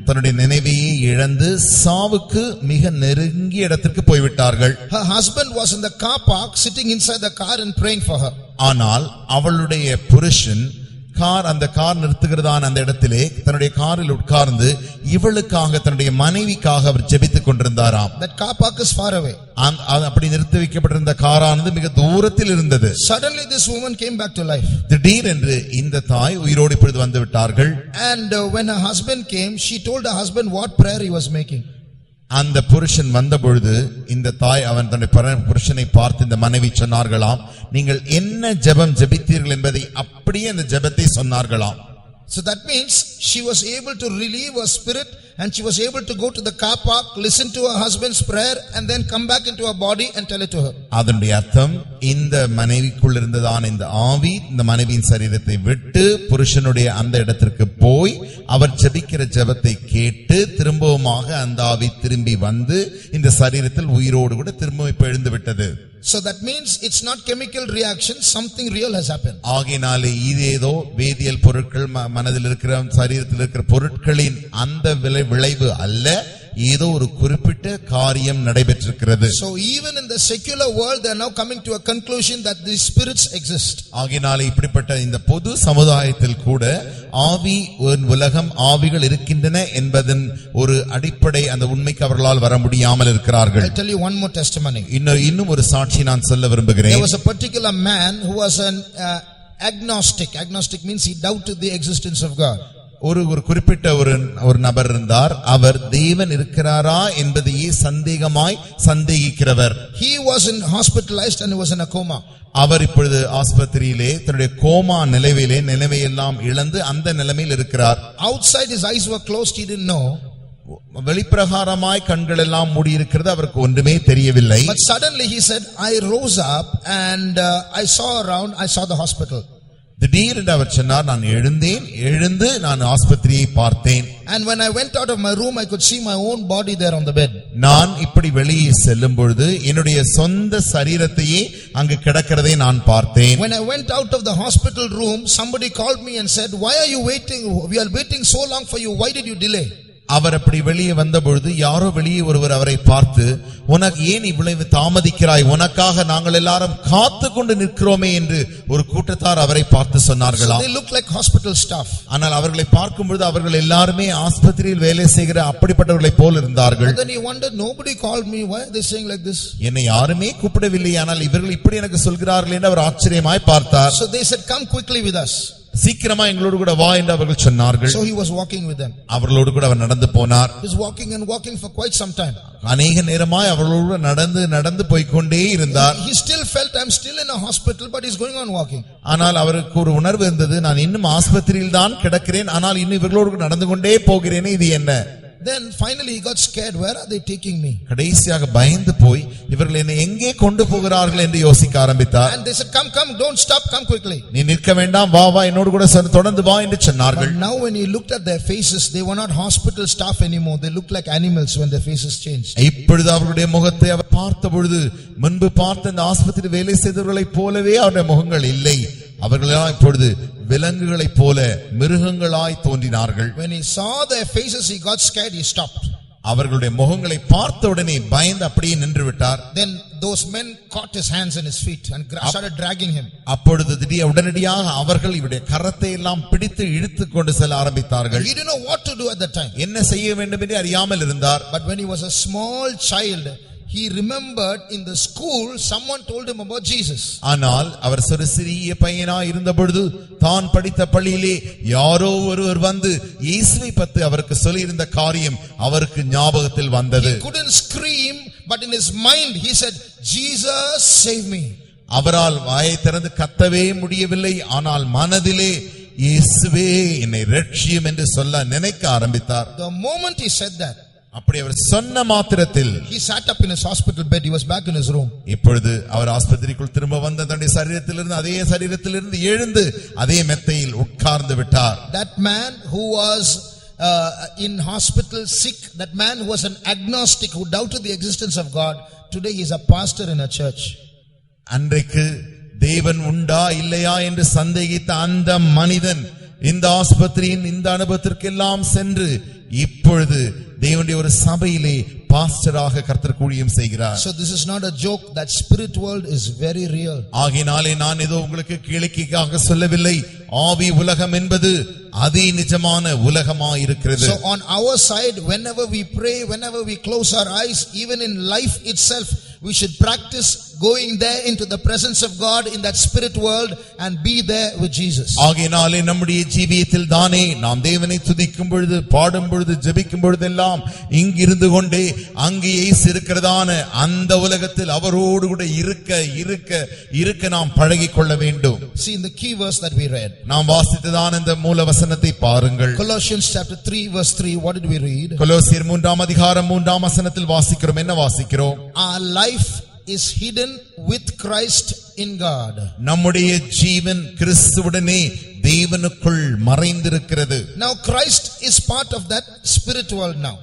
தன்னுடைய நினைவையே இழந்து சாவுக்கு மிக நெருங்கிய இடத்திற்கு போய்விட்டார்கள். Her husband was in the car park, sitting inside the car and praying for her. ஆனால் அவளுடைய புருஷன் அந்த கார் நிறுத்துகிறதான அந்த இடத்திலே தன்னுடைய காரில் உட்கார்ந்து இவளுக்காக தன்னுடைய மனைவிக்காக அவர் ஜெபித்துக் கொண்டிருந்தாராம். That car park is far away. அப்படி நிறுத்தி வைக்கப்பட்டிருந்த காரானது மிக தூரத்தில் இருந்தது. Suddenly this woman came back to life. திடீரென்று இந்த தாய் உயிரோடு இப்பொழுது வந்து விட்டார்கள். And when her husband came, she told her husband what prayer he was making. அந்த புருஷன் வந்த பொழுது இந்த தாய் அவன் தன்னுடைய புருஷனை பார்த்து இந்த மனைவி சொன்னார்களாம், நீங்கள் என்ன ஜெபம் ஜெபித்தீர்கள் என்பதை அப்படியே அந்த ஜெபத்தை சொன்னார்களாம். So that means she was able to relieve her spirit and she was able to go to the car park, listen to her husband's prayer and then come back into her body and tell it to her. அதனுடைய அர்த்தம் இந்த மனைவிக்குள் இருந்ததான இந்த ஆவி இந்த மனைவியின் சரீரத்தை விட்டு புருஷனுடைய அந்த இடத்திற்கு போய் அவர் ஜெபிக்கிற ஜெபத்தை கேட்டு திரும்பவுமாக அந்த ஆவி திரும்பி வந்து இந்த சரீரத்தில் உயிரோடு கூட திரும்ப எழுந்து விட்டது. So that means it's not chemical reaction, something real has happened. ஆகினாலே இதேதோ வேதியியல் பொருட்கள் மனதில் இருக்கிற சரீரத்தில் இருக்கிற பொருட்களின் அந்த விளைவு அல்ல, ஏதோ ஒரு குறிப்பிட்ட காரியம் நடைபெற்றிருக்கிறது. So even in the secular world they are now coming to a conclusion that these spirits exist. ஆகினாலே இப்படிப்பட்ட இந்த பொது சமுதாயத்தில் கூட ஆவி உலகம் ஆவிகள் இருக்கின்றன என்பதன் ஒரு அடிப்படை அந்த உண்மைக்கு அவர்களால் வர முடியாமல் இருக்கிறார்கள். I'll tell you one more testimony. இன்னும் ஒரு சாட்சி நான் சொல்ல விரும்புகிறேன். There was a particular man who was an agnostic. Agnostic means he doubted the existence of God. ஒரு குறிப்பிட்ட ஒரு நபர் இருந்தார். அவர் தேவன் இருக்கிறாரா என்பதையே சந்தேகிக்கிறவர். He was hospitalized and he was in a coma. அவர் இப்பொழுது ஆஸ்பத்திரியிலே தன்னுடைய கோமா நிலைமையெல்லாம் இழந்து அந்த நிலைமையில் இருக்கிறார். Outside his eyes were closed, he didn't know. வெளிப்பிரகாரமாய் கண்கள் எல்லாம் மூடி இருக்கிறது, அவருக்கு ஒன்றுமே தெரியவில்லை. But suddenly he said, I rose up and I saw around, I saw the hospital. திடீரென்று அவர் சொன்னார், நான் எழுந்து நான் ஆஸ்பத்திரியை பார்த்தேன். And when I went out of my room, I could see my own body there on the bed. நான் இப்படி வெளியே செல்லும் பொழுது என்னுடைய சொந்த சரீரத்தையே அங்கு கிடக்கிறதை நான் பார்த்தேன். When I went out of the hospital room, somebody called me and said, why are you waiting? We are waiting so long for you. Why did you delay? அவர் அப்படி வெளியே வந்த பொழுது யாரோ வெளியே ஒருவர் அவரை பார்த்து, உனக்கு ஏன் இவ்வளவு தாமதிக்கிறாய், உனக்காக நாங்கள் எல்லாரும் காத்து கொண்டு நிற்கிறோமே என்று ஒரு கூட்டத்தார் அவரை பார்த்து சொன்னார்களாம். They look like hospital staff. ஆனால் அவர்களை பார்க்கும் பொழுது அவர்கள் எல்லாருமே ஆஸ்பத்திரியில் வேலை செய்கிற அப்படிப்பட்டவர்களை போல் இருந்தார்கள். Then he wondered, nobody called me, why are they saying like this? என்னை யாருமே கூப்பிடவில்லை, ஆனால் இவர்கள் இப்படி எனக்கு சொல்கிறார்கள் என்று அவர் ஆச்சரியமாய் பார்த்தார். So they said, come quickly with us. சீக்கிரமா எங்களோடு கூட வா என்று அவர்கள் சொன்னார்கள். So he was walking with them. அவர்களோடு கூட அவர் நடந்து போனார். He was walking and walking for quite some time. அநேக நேரமாய் அவர்களோடு நடந்து போய்க்கொண்டே இருந்தார். He still felt I'm still in a hospital, but he's going on walking. ஆனால் அவருக்கு ஒரு உணர்வு இருந்தது, நான் இன்னும் ஆஸ்பத்திரியில் தான் கிடக்கிறேன், ஆனால் இன்னும் இவர்களோடு நடந்து கொண்டே போகிறேன், இது என்ன? Then finally he got scared. Where are they taking me? கடைசியாக பயந்து போய் இவர்கள் என்னை எங்கே கொண்டு போகிறார்கள் என்று யோசிக்க ஆரம்பித்தார். And they said, come, don't stop, come quickly. நீ நிற்க வேண்டாம், வா என்னோடு கூட தொடர்ந்து வா என்று சொன்னார்கள். But now when he looked at their faces, they were not hospital staff anymore. They looked like animals when their faces changed. இப்பொழுது அவர்களுடைய முகத்தை அவர் பார்த்த பொழுது முன்பு பார்த்த இந்த ஆஸ்பத்திரி வேலை செய்தவர்களைப் போலவே அவருடைய முகங்கள் இல்லை. அவர்களெல்லாம் இப்பொழுது விலங்குகளைப் போல மிருகங்களாய் தோன்றினார்கள். When he saw their faces, he got scared. He stopped. அவர்களுடைய முகங்களை பார்த்த உடனே பயந்து அப்படியே நின்று விட்டார். Then those men caught his hands and his feet and started dragging him. அப்பொழுது உடனடியாக அவர்கள் இவருடைய கரத்தை எல்லாம் பிடித்து இழுத்து கொண்டு செல்ல ஆரம்பித்தார்கள். He didn't know what to do at that time. என்ன செய்ய வேண்டும் என்று அறியாமல் இருந்தார். But when he was a small child, he remembered in the school someone told him about Jesus. ஆனால் அவர் ஒரு சிறிய பையனாய் இருந்த பொழுது தான் படித்த பள்ளியிலே யாரோ ஒருவர் வந்து இயேசுவை பற்றி அவருக்கு சொல்லி இருந்த காரியம் அவருக்கு ஞாபகத்தில் வந்தது. He couldn't scream, but in his mind he said, Jesus save me. அவரால் வாயை திறந்து கத்தவே முடியவில்லை, ஆனால் மனதிலே இயேசுவே என்னை ரட்சியும் என்று சொல்ல நினைக்க ஆரம்பித்தார். The moment he said that, அப்படி அவர் சொன்ன மாத்திரத்தில் he sat up in his hospital bed. He was back in his room. இப்பொழுது அவர் ஆஸ்பத்திரிக்குள் திரும்ப வந்த தன்னுடைய சரீரத்திலிருந்து அதே சரீரத்திலிருந்து எழுந்து அதே மெத்தையில் உட்கார்ந்து விட்டார். That man who was in hospital sick, that man who was an agnostic who doubted the existence of God, today he is a pastor in a church. அன்றைக்கு தேவன் உண்டா இல்லையா என்று சந்தேகித்த அந்த மனிதன் இந்த ஆஸ்பத்திரியின் இந்த அனுபவத்திற்கெல்லாம் சென்று இப்பொழுது தேவனுடைய ஒரு சபையிலே பாஸ்டராக கர்த்தர் ஊழியம் செய்கிறார். So this is not a joke. That spirit world is very real. ஆகினாலே நான் ஏதோ உங்களுக்கு கேளிக்கைக்காக சொல்லவில்லை. ஆவி உலகம் என்பது அதி நிஜமான உலகமாய் இருக்கிறது. So on our side, whenever we pray, whenever we close our eyes, even in life itself, we should practice going there into the presence of God in that spirit world and be there with Jesus. ஆகினாலே நம்முடைய ஜீவியத்தில் தானே நாம் தேவனை துதிக்கும் பொழுது, பாடும் பொழுது, ஜெபிக்கும் பொழுதெல்லாம் இங்கிருந்து கொண்டே அங்கே இயேசு இருக்கிறதான அந்த உலகத்தில் அவரோடு கூட இருக்க நாம் பழகிக் கொள்ள வேண்டும். See in the key verse that we read, நாம் வாசித்ததான இந்த மூல வசனத்தை பாருங்கள். Colossians chapter 3 verse 3, what did we read? கொலோசியர் 3ஆம் அதிகாரம் 3ஆம் வசனத்தில் வாசிக்கிறோம். என்ன வாசிக்கிறோம்? Our life is hidden with Christ in God. நம்முடைய ஜீவன் கிறிஸ்துவுடனே தேவனுக்குள் மறைந்திருக்கிறது. Now Christ is part of that spirit world now.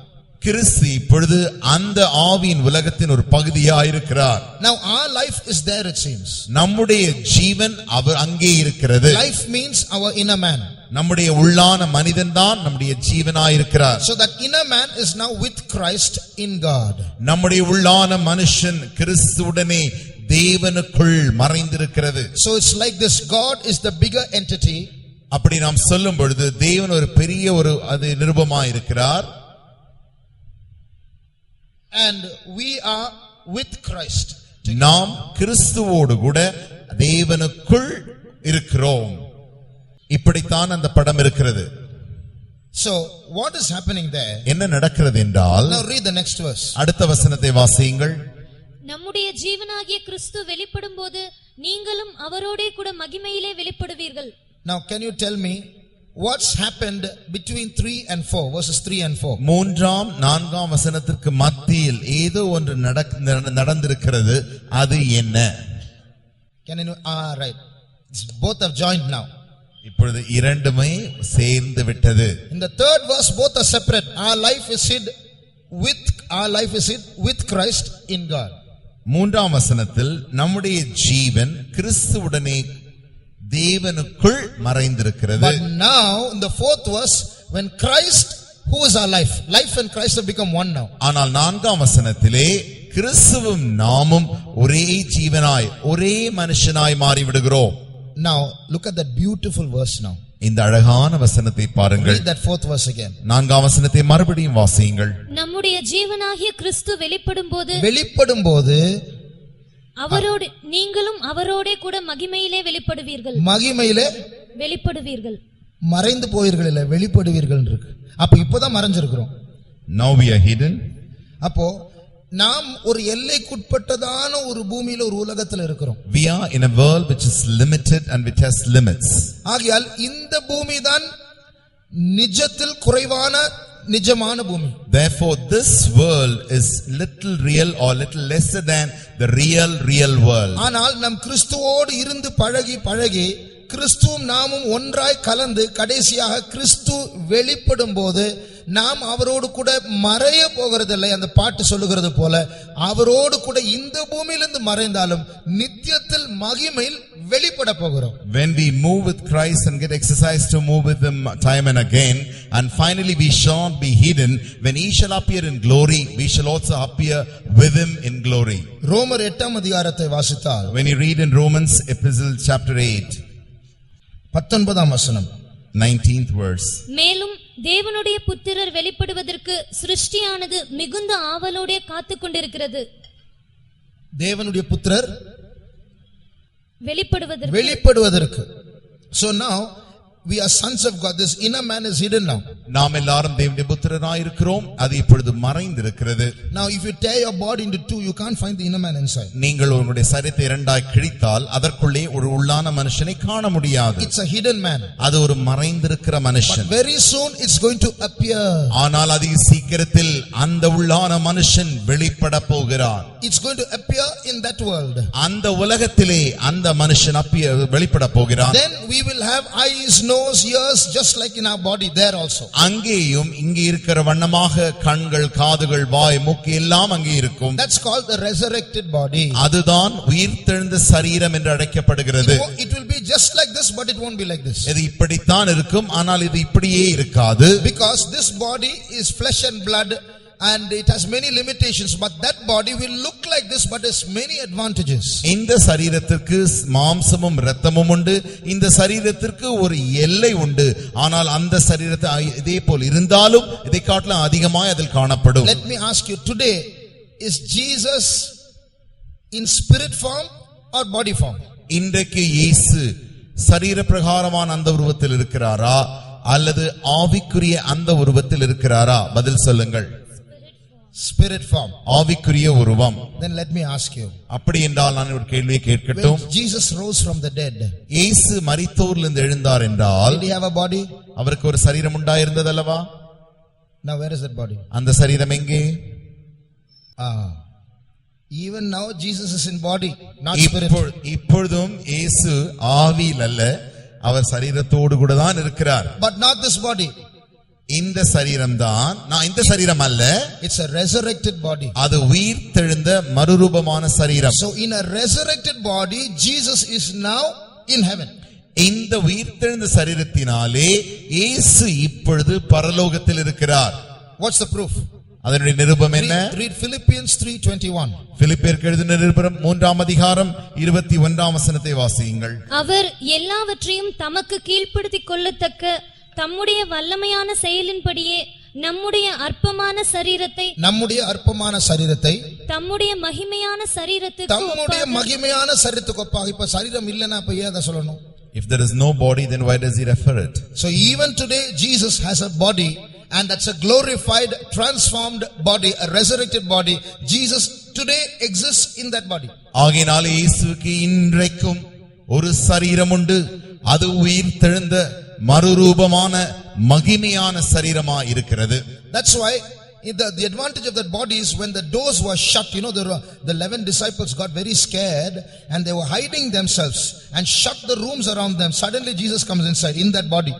கிறிஸ்து இப்பொழுது அந்த ஆவியின் உலகத்தின் ஒரு பகுதியாக இருக்கிறார். Now our life is there, it seems. நம்முடைய ஜீவன் அவர் அங்கே இருக்கிறது. Life means our inner man. நம்முடைய உள்ளான மனிதன் தான் நம்முடைய ஜீவனாய் இருக்கிறார். So that inner man is now with Christ in God. நம்முடைய உள்ளான மனுஷன் கிறிஸ்துவுடனே தேவனுக்குள் மறைந்திருக்கிறது. So it's like this, God is the bigger entity. அப்படி நாம் சொல்லும் பொழுது தேவன் ஒரு பெரிய ஒரு அது நிருபமாய் இருக்கிறார். And we are with Christ. நாம் கிறிஸ்துவோடு கூட தேவனுக்குள் இருக்கிறோம். இப்படித்தான் அந்த படம் இருக்கிறது. So what is happening there? என்ன நடக்கிறது என்றால், now read the next verse. அடுத்த வசனத்தை வாசியுங்கள். நம்முடைய ஜீவனாகிய கிறிஸ்து வெளிப்படும்போது நீங்களும் அவரோடே கூட மகிமையிலே வெளிப்படுவீர்கள். Now can you tell me what's happened between 3 and 4, verses 3 and 4? 3ஆம் 4ஆம் வசனத்திற்கு மத்தியில் ஏதோ ஒன்று நடந்திருக்கிறது. அது என்ன? Can you right. Both have joined now. இப்பொழுது இரண்டுமே சேர்ந்து விட்டது. In the third verse both are separate. Our life is hid with Christ in God. 3ஆம் வசனத்தில் நம்முடைய ஜீவன் கிறிஸ்துவுடனே தேவனுக்குள் மறைந்திருக்கிறது. But now in the fourth verse, when Christ, who is our life and Christ have become one now. ஆனால் 4ஆம் வசனத்திலே கிறிஸ்துவும் நாமும் ஒரே ஜீவனாய் ஒரே மனுஷனாய் மாறிவிடுகிறோம். Now look at that beautiful verse now. இந்த அழகான வசனத்தை பாருங்கள். Read that fourth verse again. 4ஆம் வசனத்தை மறுபடியும் வாசியுங்கள். நம்முடைய ஜீவனாகிய கிறிஸ்து வெளிப்படும்போது அவரோடு நீங்களும் அவரோடே கூட மகிமையிலே வெளிப்படுவீர்கள். மகிமையிலே வெளிப்படுவீர்கள். மறைந்து போவீர்கள் இல்ல, வெளிப்படுவீர்கள் இருக்கு. அப்ப இப்பதான் மறைஞ்சிருக்கிறோம். Now we are hidden. அப்போ நாம் ஒரு எல்லைக்குட்பட்டதான ஒரு பூமியில ஒரு உலகத்துல இருக்கிறோம். We are in a world which is limited and which has limits. ஆகையால் இந்த பூமி தான் நிஜத்தில் குறைவான நிஜமான பூமி. Therefore this world is little real or little lesser than the real world. ஆனால் நம் கிறிஸ்துவோடு இருந்து பழகி கிறிஸ்துவும் நாமும் ஒன்றாய் கலந்து கடைசியாக கிறிஸ்து வெளிப்படும் போது நாம் அவரோடு கூட மறைய போகிறதில்லை. அந்த பாட்டு சொல்லுகிறது போல அவரோடு கூட இந்த பூமியிலிருந்து மறைந்தாலும் நித்தியத்தில் மகிமையில் வெளிப்பட போகிறோம். When we move with Christ and get exercise to move with him time and again, and finally we shall not be hidden. When he shall appear in glory, we shall also appear with him in glory. ரோமர் 8ஆம் அதிகாரத்தை வாசித்தால், when you read in Romans epistle chapter 8, 19ஆம் வசனம், 19th verse, மேலும் தேவனுடைய புத்திரர் வெளிப்படுவதற்கு சிருஷ்டியானது மிகுந்த ஆவலோடே காத்துக் கொண்டிருக்கிறது. தேவனுடைய புத்திரர் வெளிப்படுவதற்கு. So now we are sons of God. This inner man is hidden now. நாம் எல்லாரும் தேவனுடைய புத்திரராய் இருக்கிறோம். அது இப்பொழுது மறைந்திருக்கிறது. Now if you tear your body into two, you can't find the inner man inside. நீங்கள் உங்களுடைய சரீரத்தை இரண்டாய் கிழித்தால் அதற்குள்ளே ஒரு உள்ளான மனுஷனை காண முடியாது. It's a hidden man. அது ஒரு மறைந்திருக்கிற மனுஷன். But very soon it's going to appear. ஆனால் அதி சீக்கிரத்தில் அந்த உள்ளான மனுஷன் வெளிப்பட போகிறார். It's going to appear in that world. அந்த உலகத்திலே அந்த மனுஷன் வெளிப்பட போகிறார். Then we will have eyes, nose, ears, just like in our body there also. அங்கேயும் இங்கே இருக்கிற வண்ணமாக கண்கள், காதுகள், வாய், மூக்கு எல்லாம் அங்கே இருக்கும். That's called the resurrected body. அதுதான் உயிர்த்தெழுந்த சரீரம் என்று அழைக்கப்படுகிறது. It will be just like this, but it won't be like this. இது இப்படித்தான் இருக்கும், ஆனால் இது இப்படியே இருக்காது. Because this body is flesh and blood and it has many limitations, but that body will look like this but has many advantages. இந்த சரீரத்திற்கு மாம்சமும் இரத்தமும் உண்டு. இந்த சரீரத்திற்கு ஒரு எல்லை உண்டு. ஆனால் அந்த சரீரத்தை இதே போல் இருந்தாலும் இதை காட்டிலும் அதிகமாய் அதில் காணப்படும். Let me ask you today, is Jesus in spirit form or body form? இன்றைக்கு இயேசு சரீர பிரகாரமான அந்த உருவத்தில் இருக்கிறாரா அல்லது ஆவிக்குரிய அந்த உருவத்தில் இருக்கிறாரா? பதில் சொல்லுங்கள். Spirit form. ஆவிக்குரிய உருவம். Then let me ask you. அப்படி என்றால் நான் ஒரு கேள்வியை கேட்கட்டும். When Jesus rose from the dead, இயேசு மரித்தோரிலிருந்து எழுந்தார் என்றால் did he have a body? அவருக்கு ஒரு சரீரம் உண்டாயிருந்தது அல்லவா? Now where is that body? அந்த சரீரம் எங்கே? Even now Jesus is in body, not spirit. இப்பொழுதும் இயேசு ஆவியில் அல்ல, அவர் சரீரத்தோடு கூட தான் இருக்கிறார். But not this body. இந்த சரீரம் தான், இந்த சரீரம் அல்ல. It's a resurrected body. அது உயிர்த்தெழுந்த மறுரூபமான சரீரம். So in a resurrected body, Jesus is now in heaven. இந்த உயிர்த்தெழுந்த சரீரத்தினாலே இயேசு இப்பொழுது பரலோகத்தில் இருக்கிறார். What's the proof? அதனுடைய நிரூபம் என்ன? Read Philippians 3:21. பிலிப்பியருக்கு எழுதின நிருபம் 3ஆம் அதிகாரம் 21ஆம் வசனத்தை வாசியுங்கள். அவர் எல்லாவற்றையும் தமக்கு கீழ்ப்படுத்திக் கொள்ளத்தக்க தம்முடைய வல்லமையான செயலின்படியே நம்முடைய அற்பமான சரீரத்தை தம்முடைய மகிமையான சரீரத்துக்கு ஒப்பாக. இப்ப சரீரம் இல்லனா அப்ப ஏன் அத சொல்லணும்? If there is no body, then why does he refer it? So even today Jesus has a body, and that's a glorified, transformed body, a resurrected body. Jesus today exists in that body. ஆகையால் இயேசுவுக்கு இன்றைக்கும் ஒரு சரீரம் உண்டு. அது உயிர்த்தெழுந்த மறுரூபமான மகிமையான சரீரமா இருக்கிறது. That's why the advantage of that body is when the doors were shut, the 11 disciples got very scared and they were hiding themselves and shut the rooms around them. Suddenly Jesus comes inside in that body.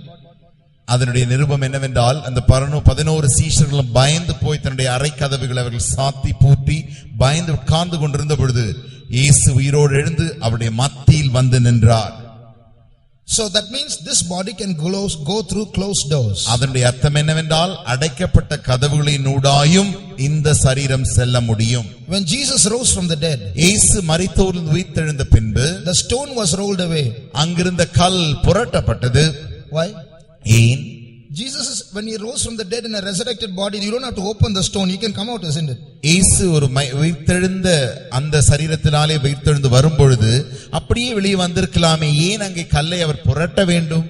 அதனுடைய நிருபம் என்னவென்றால் அந்த 11 சீஷர்களும் பயந்து போய் தன்னுடைய அறை கதவுகளை அவர்கள் சாத்தி பூட்டி பயந்து உட்கார்ந்து கொண்டிருந்த பொழுது இயேசு உயிரோடு எழுந்து அவருடைய மத்தியில் வந்து நின்றார். So that means this body can go through closed doors. அதனுடைய அர்த்தம் என்னவென்றால் அடைக்கப்பட்ட கதவுகளினூடாயும் இந்த சரீரம் செல்ல முடியும். When Jesus rose from the dead, இயேசு மரித்தோரிலிருந்து உயிர்த்தெழுந்த பின்பு the stone was rolled away. அங்கிருந்த கல் புரட்டப்பட்டது. Why? ஏன்? Jesus is, when he rose from the dead in a resurrected body, you don't have to open the stone, he can come out, isn't it? இயேசு ஒரு உயிர்த்தெழுந்த அந்த சரீரத்தினாலே உயிர்த்தெழுந்து வரும்பொழுது அப்படியே வெளியே வந்திருக்கலாமே, ஏன் அங்கே கல்லை அவர் புரட்ட வேண்டும்?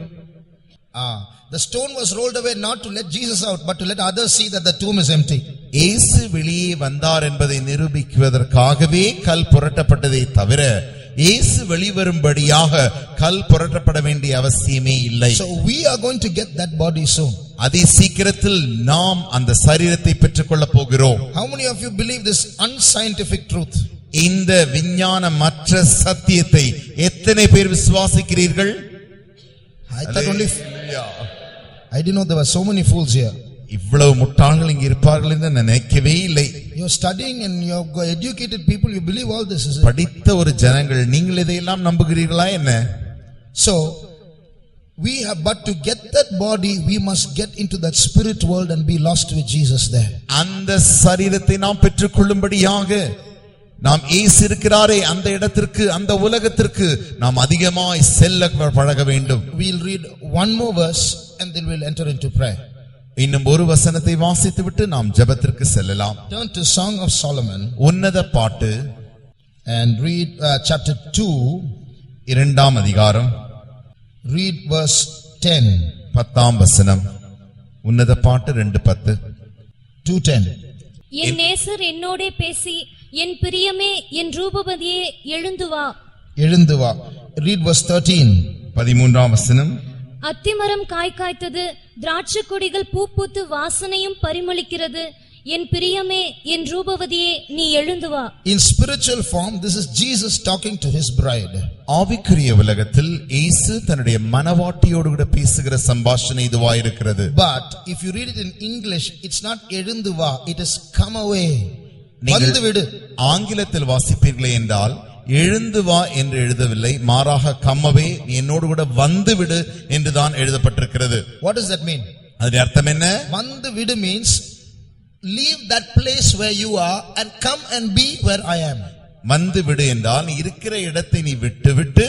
The stone was rolled away not to let Jesus out, but to let others see that the tomb is empty. இயேசு வெளியே வந்தார் என்பதை நிரூபிக்குவதற்காகவே கல் புரட்டப்பட்டதை தவிர இயேசு வெளிவரும்படியாக கல் புரட்டப்பட வேண்டிய அவசியமே இல்லை. So we are going to get that body soon. அதி சீக்கிரத்தில் நாம் அந்த சரீரத்தை பெற்றுக்கொள்ள போகிறோம். How many of you believe this unscientific truth? இந்த விஞ்ஞானமற்ற சத்தியத்தை எத்தனை பேர் விசுவாசிக்கிறீர்கள்? I thought only I didn't know there were so many fools here. இவ்வளவு முட்டாள்கள் இங்கு இருப்பார்கள் என்று நினைக்கவே இல்லை. You are studying and you are educated people, you believe all this, is it? படித்த ஒரு ஜனங்கள், நீங்கள் இதையெல்லாம் நம்புகிறீர்களா என்ன? So we have but to get that body, we must get into that spirit world and be lost with Jesus there. அந்த சரீரத்தை நாம் பெற்றுக்கொள்ளும்படியாக நாம் இயேசு இருக்கிறாரே அந்த இடத்திற்கு, அந்த உலகத்திற்கு நாம் அதிகமாய் செல்ல பழக வேண்டும். We'll read one more verse and then we'll enter into prayer. இன்னும் ஒரு வசனத்தை வாசித்துவிட்டு நாம் ஜெபத்திற்கு செல்லலாம். Turn to Song of Solomon, உன்னத பாட்டு, and read chapter 2, இரண்டாம் அதிகாரம், read verse 10. 10ஆம் வசனம். உன்னத பாட்டு 2:10. 2:10. என் நேசர் என்னோடே பேசி, என் பிரியமே, என் ரூபவதியே, எழுந்து வா. எழுந்து வா. Read verse 13. 13ஆம் வசனம். அத்திமரம் காய் காய்த்தது, திராட்சை கொடிகள் பூ பூத்து வாசனையும் பரிமளிக்கிறது. என் பிரியமே, என் ரூபவதியே, நீ எழுந்து வா. In spiritual form, this is Jesus talking to his bride. ஆவிக்குரிய உலகத்தில் இயேசு தன்னுடைய மனவாட்டியோடு கூட பேசுகிற சம்பாஷணை இதுவாயிருக்கிறது. But if you read it in English, it's not எழுந்து வா, it is come away. வந்து விடு. ஆங்கிலத்தில் வாசிப்பீர்களே என்றால் எழுந்து வா என்று எழுதவில்லை, மாறாக கம்மவே, நீ என்னோடு கூட வந்து விடு என்றுதான் எழுதப்பட்டிருக்கிறது. What does that mean? அதன் அர்த்தம் என்ன? வந்து விடு means leave that place where you are and come and be where I am. வந்து விடு என்றால் நீ இருக்கிற இடத்தை நீ விட்டு விட்டு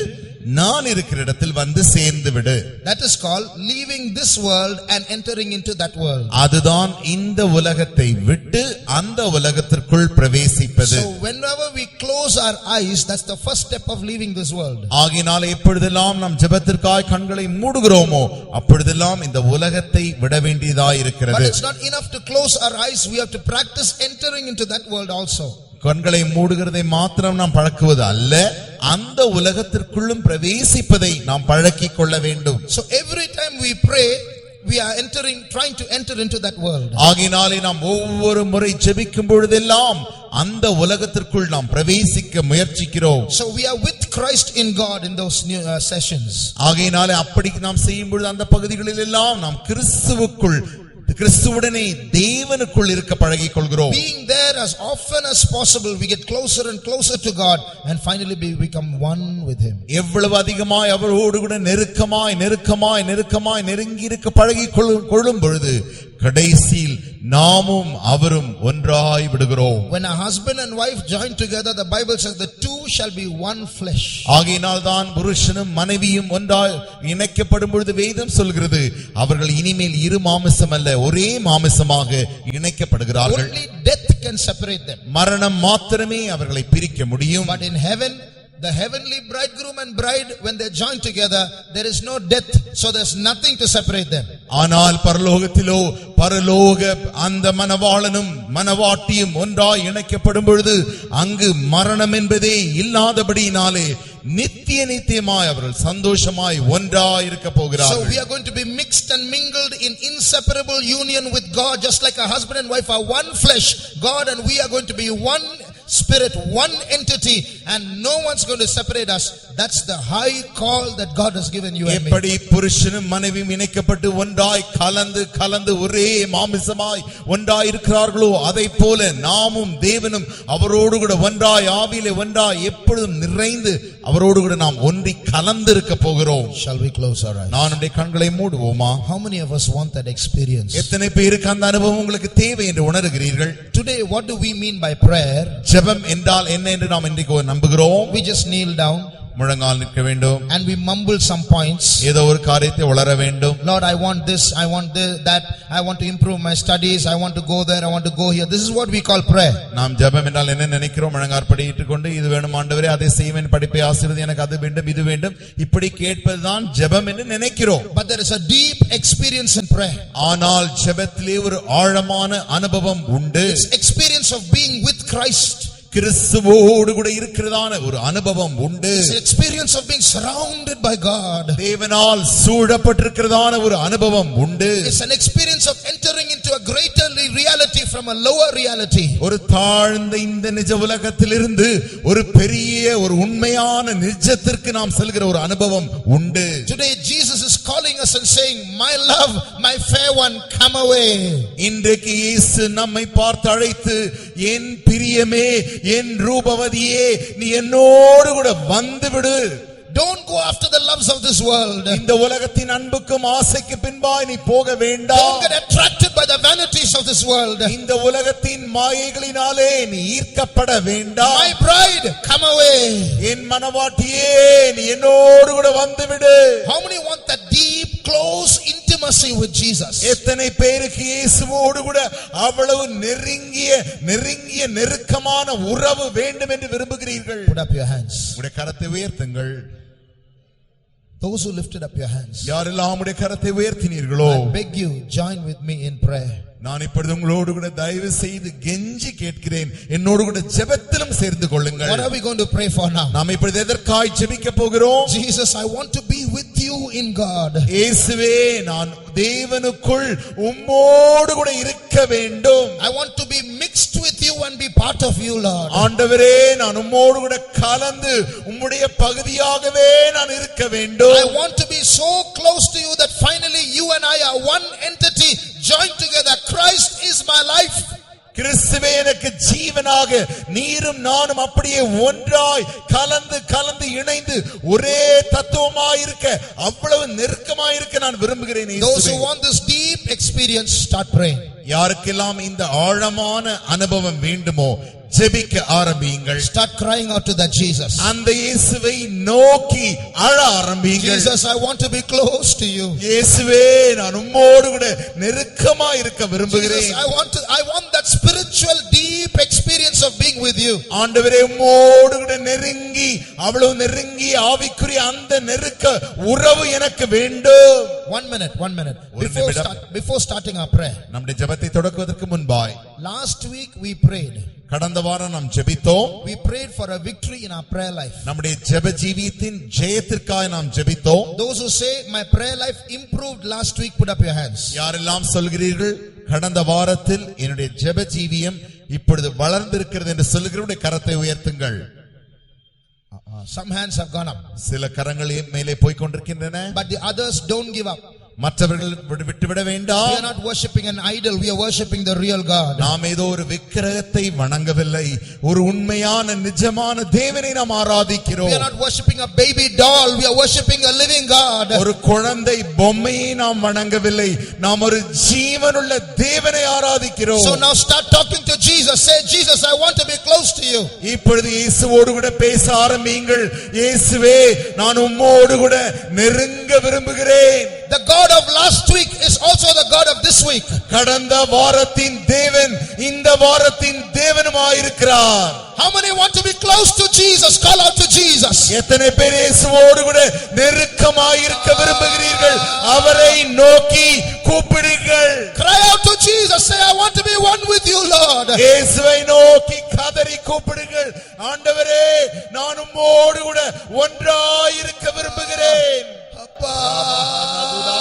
நான் இருக்கிற இடத்தில் வந்து சேர்ந்து விடு. That is called leaving this world and entering into that world. அதுதான் இந்த உலகத்தை விட்டு அந்த உலகத்திற்குள் பிரவேசிப்பது. So whenever we close our eyes, that's the first step of leaving this world. ஆகினால் எப்பொழுதெல்லாம் நாம் ஜெபத்திற்காய் கண்களை மூடுகிறோமோ அப்பொழுதெல்லாம் இந்த உலகத்தை விட வேண்டியதாய் இருக்கிறது. But it's not enough to close our eyes, we have to practice entering into that world also. கண்களை மூடுகிறதை மாத்திரம் நாம் பழக்குவது அல்ல, அந்த உலகத்திற்குள்ளும் பிரவேசிப்பதை நாம் பழக்கிக் கொள்ள வேண்டும். So every time we pray, we are trying to enter into that world. ஆகினாலே நாம் ஒவ்வொரு முறை ஜெபிக்கும் பொழுதெல்லாம் அந்த உலகத்திற்குள் நாம் பிரவேசிக்க முயற்சிக்கிறோம். So we are with Christ in God in those new sessions. ஆகினாலே அப்படி நாம் செய்யும் பொழுது அந்த பகுதிகளில் எல்லாம் நாம் கிறிஸ்துவுடனே தேவனுக்குள் இருக்க பழகிக் கொள்கிறோம். Being there as often as possible, we get closer and closer to God and finally we become one with him. எவ்வளவு அதிகமாய் அவரோடு கூட நெருக்கமாய் நெருங்கி இருக்க பழகிக் கொள்ளும் பொழுது கடைசியில் நாமும் அவரும் ஒன்றாய் விடுகிறோம். When a husband and wife join together, the Bible says the two shall be one flesh. ஆகையினால் தான் புருஷனும் மனைவியும் ஒன்றாய் இணைக்கப்படும் பொழுது வேதம் சொல்கிறது அவர்கள் இனிமேல் இரு மாமிசம் அல்ல ஒரே மாமிசமாக இணைக்கப்படுகிறார்கள். Only death can separate them. மரணம் மாத்திரமே அவர்களை பிரிக்க முடியும். But in heaven, the heavenly bridegroom and bride, when they join together, there is no death, so there's nothing to separate them. ஆனால் பரலோகத்திலோ பரலோக அந்த மணவாளனும் மணவாட்டியும் ஒன்றாய் இணைக்கப்படும் பொழுது அங்கு மரணம் என்பதே இல்லாதபடியினாலே நித்தியமாய் அவர்கள் சந்தோஷமாய் ஒன்றாய் இருக்க போகிறார்கள். So we are going to be mixed and mingled in inseparable union with God, just like a husband and wife are one flesh. God and we are going to be one spirit, one entity, and no one's going to separate us. That's the high call that God has given you and me. எப்படி புருஷனும் மனைவியும் இணைக்கப்பட்டு ஒன்றாய் கலந்து ஒரே மாமிசமாய் ஒன்றாய் இருக்கிறார்களோ அதை போல நாமும் தேவனும் அவரோடு கூட ஒன்றாய் ஆவியிலே ஒன்றாய் எப்பொழுதும் நிறைந்து அவரோடு கூட நாம் ஒன்றி கலந்து இருக்க போகிறோம். Shall we close our eyes? நான் நம்முடைய கண்களை மூடுவோமா? How many of us want that experience? எத்தனை பேருக்கு அந்த அனுபவம் உங்களுக்கு தேவை என்று உணர்கிறீர்கள்? Today what do we mean by prayer? ஜெபம் என்றால் என்ன என்று நாம் இன்றைக்கு நம்புகிறோம். We just kneel down. முழங்கால் நிற்க வேண்டும். And we mumble some points. ஏதோ ஒரு காரியத்தை உளர வேண்டும். Lord, I want this, I want this, that, I want to improve my studies, I want to go there, I want to go here. This is what we call prayer. நாம் ஜெபம் என்றால் என்ன நினைக்கிறோம்? முழங்காற்படியிட்டுக் கொண்டு இது வேணும் ஆண்டவரே, அதை செய்வேன், படிப்பை ஆசீர்வதி, எனக்கு அது வேண்டும், இது வேண்டும், இப்படி கேட்பதுதான் ஜெபம் என்று நினைக்கிறோம். But there is a deep experience in prayer. ஆனால் ஜெபத்திலே ஒரு ஆழமான அனுபவம் உண்டு. It's experience of being with Christ. கிறிஸ்துவோடு கூட இருக்கிறதான ஒரு அனுபவம் உண்டு. It's experience of being surrounded by God. தேவனால் சூழப்பட்டிருக்கிறதான ஒரு அனுபவம் உண்டு. It's an experience of entering into a greater reality from a lower reality. ஒரு தாழ்ந்த இந்த நிஜ உலகத்திலிருந்து ஒரு பெரிய ஒரு உண்மையான நிஜத்திற்கு நாம் செல்கிற ஒரு அனுபவம் உண்டு. Today Jesus is calling us and saying, my love, my fair one, come away. இன்றைக்கு இயேசு நம்மை பார்த்து அழைத்து, என் பிரியமே, என் ரூபவதியே, நீ என்னோடு கூட வந்து விடு. Don't go after the loves of this world. இந்த உலகத்தின் அன்புக்கும் ஆசைக்கு பின்பாய் நீ போக வேண்டாம். Don't get attracted by the vanities of this world. இந்த உலகத்தின் மாயைகளினாலே நீ ஈர்க்கப்பட வேண்டாம். My bride, come away. என் மனவாட்டியே, நீ என்னோடு கூட வந்து விடு. How many want that deep, close intimacy with Jesus? எத்தனை பேருக்கு இயேசுவோடு கூட அவ்வளவு நெருங்கிய நெருக்கமான உறவு வேண்டும் என்று விரும்புகிறீர்கள்? Put up your hands. உடைய கரத்தை உயர்த்துங்கள். Those who lifted up your hands, யாரெல்லாம் உடைய கரத்தை உயர்த்தினீர்களோ, I beg you, join with me in prayer. நான் இப்பொழுது உங்களோடு கூட தயவு செய்து கெஞ்சி கேட்கிறேன், என்னோடு கூட ஜெபத்திலும் சேர்ந்து கொள்ளுங்கள். What are we going to pray for now? நாம் இப்பொழுது எதற்காய் ஜெபிக்க போகிறோம்? Jesus, I want to be with you in God. இயேசுவே, நான் தேவனுக்குள் உம்மோடு கூட இருக்க வேண்டும். I want to be mixed with you and be part of you, Lord. ஆண்டவரே, நான் உம்மோடு கூட கலந்து உம்முடைய பகுதியாகவே நான் இருக்க வேண்டும். I want to be so close to you that finally you and I are one entity joined together. Christ is my life. கிறிஸ்துவே எனக்கு ஜீவனாக, நீரும் நானும் அப்படியே ஒன்றாய் கலந்து இணைந்து ஒரே தத்துவமாய் இருக்க, அவ்வளவு நெருக்கமாய் இருக்க நான் விரும்புகிறேன். Those who want this deep experience, start praying. யாருக்கெல்லாம் இந்த ஆழமான அனுபவம் வேண்டுமோ ஜெபிக்க ஆரம்பியுங்கள். Start crying out to that Jesus. அந்த இயேசுவை நோக்கி அழ ஆரம்பியுங்கள். Jesus, I want to be close to you. இயேசுவே, நான் உம்மோடு கூட நெருக்கமாக இருக்க விரும்புகிறேன். Jesus, I want that spiritual deep experience of being with you. ஆண்டவரே, உம்மோடு கூட நெருங்கி, அவ்வளவு நெருங்கி ஆவிக்குரிய அந்த நெருக்க உறவு எனக்கு வேண்டும். One minute. Before starting our prayer. நம்முடைய ஜெபத்தை தொடங்குவதற்கு முன்பாய், last week we prayed. கடந்த வாரம் நாம் ஜெபித்தோம். We prayed for a victory in our prayer life. நம்முடைய ஜெப ஜீவியத்தின் ஜெயத்திற்காக நாம் ஜெபித்தோம். Those who say my prayer life improved last week, put up your hands. யாரெல்லாம் சொல்கிறீர்கள், கடந்த வாரத்தில் என்னுடைய ஜெப ஜீவியம் இப்பொழுது வளர்ந்திருக்கிறது என்று சொல்கிறவருடைய கரத்தை உயர்த்துங்கள். Some hands have gone up. சில கரங்கள் மேலே போய் கொண்டிருக்கின்றன. But the others don't give up. மற்றவர்கள் விட்டுவிட வேண்டாம். We are not worshiping an idol, we are worshiping the real God. நாம் ஏதோ ஒரு விக்கிரகத்தை வணங்கவில்லை, ஒரு உண்மையான நிஜமான தேவனை நாம் ஆராதிக்கிறோம். We are not worshiping a baby doll, we are worshiping a living God. ஒரு குழந்தை பொம்மையை நாம் வணங்கவில்லை, நாம் ஒரு ஜீவனுள்ள தேவனை ஆராதிக்கிறோம். So now start talking to Jesus. Say, Jesus, I want to be close to you. இப்பொழுது இயேசுவோடு கூட பேச ஆரம்பியுங்கள். இயேசுவே, நான் உம்மோடு கூட நெருங்க விரும்புகிறேன். The God of last week is also the God of this week. கடந்த வாரத்தின் தேவன் இந்த வாரத்தின் தேவனுமாய் இருக்கிறார். How many want to be close to Jesus? Call out to Jesus. எத்தனை பேர் இயேசுவோடு கூட நெருக்கமாய் இருக்க விரும்புகிறீர்கள்? அவரை நோக்கி கூப்பிடுங்கள். Cry out to Jesus. Say, I want to be one with you, Lord. இயேசுவை நோக்கி கதறி கூப்பிடுங்கள். ஆண்டவரே, நான் உம்மோடு கூட ஒன்றாய் இருக்க விரும்புகிறேன்.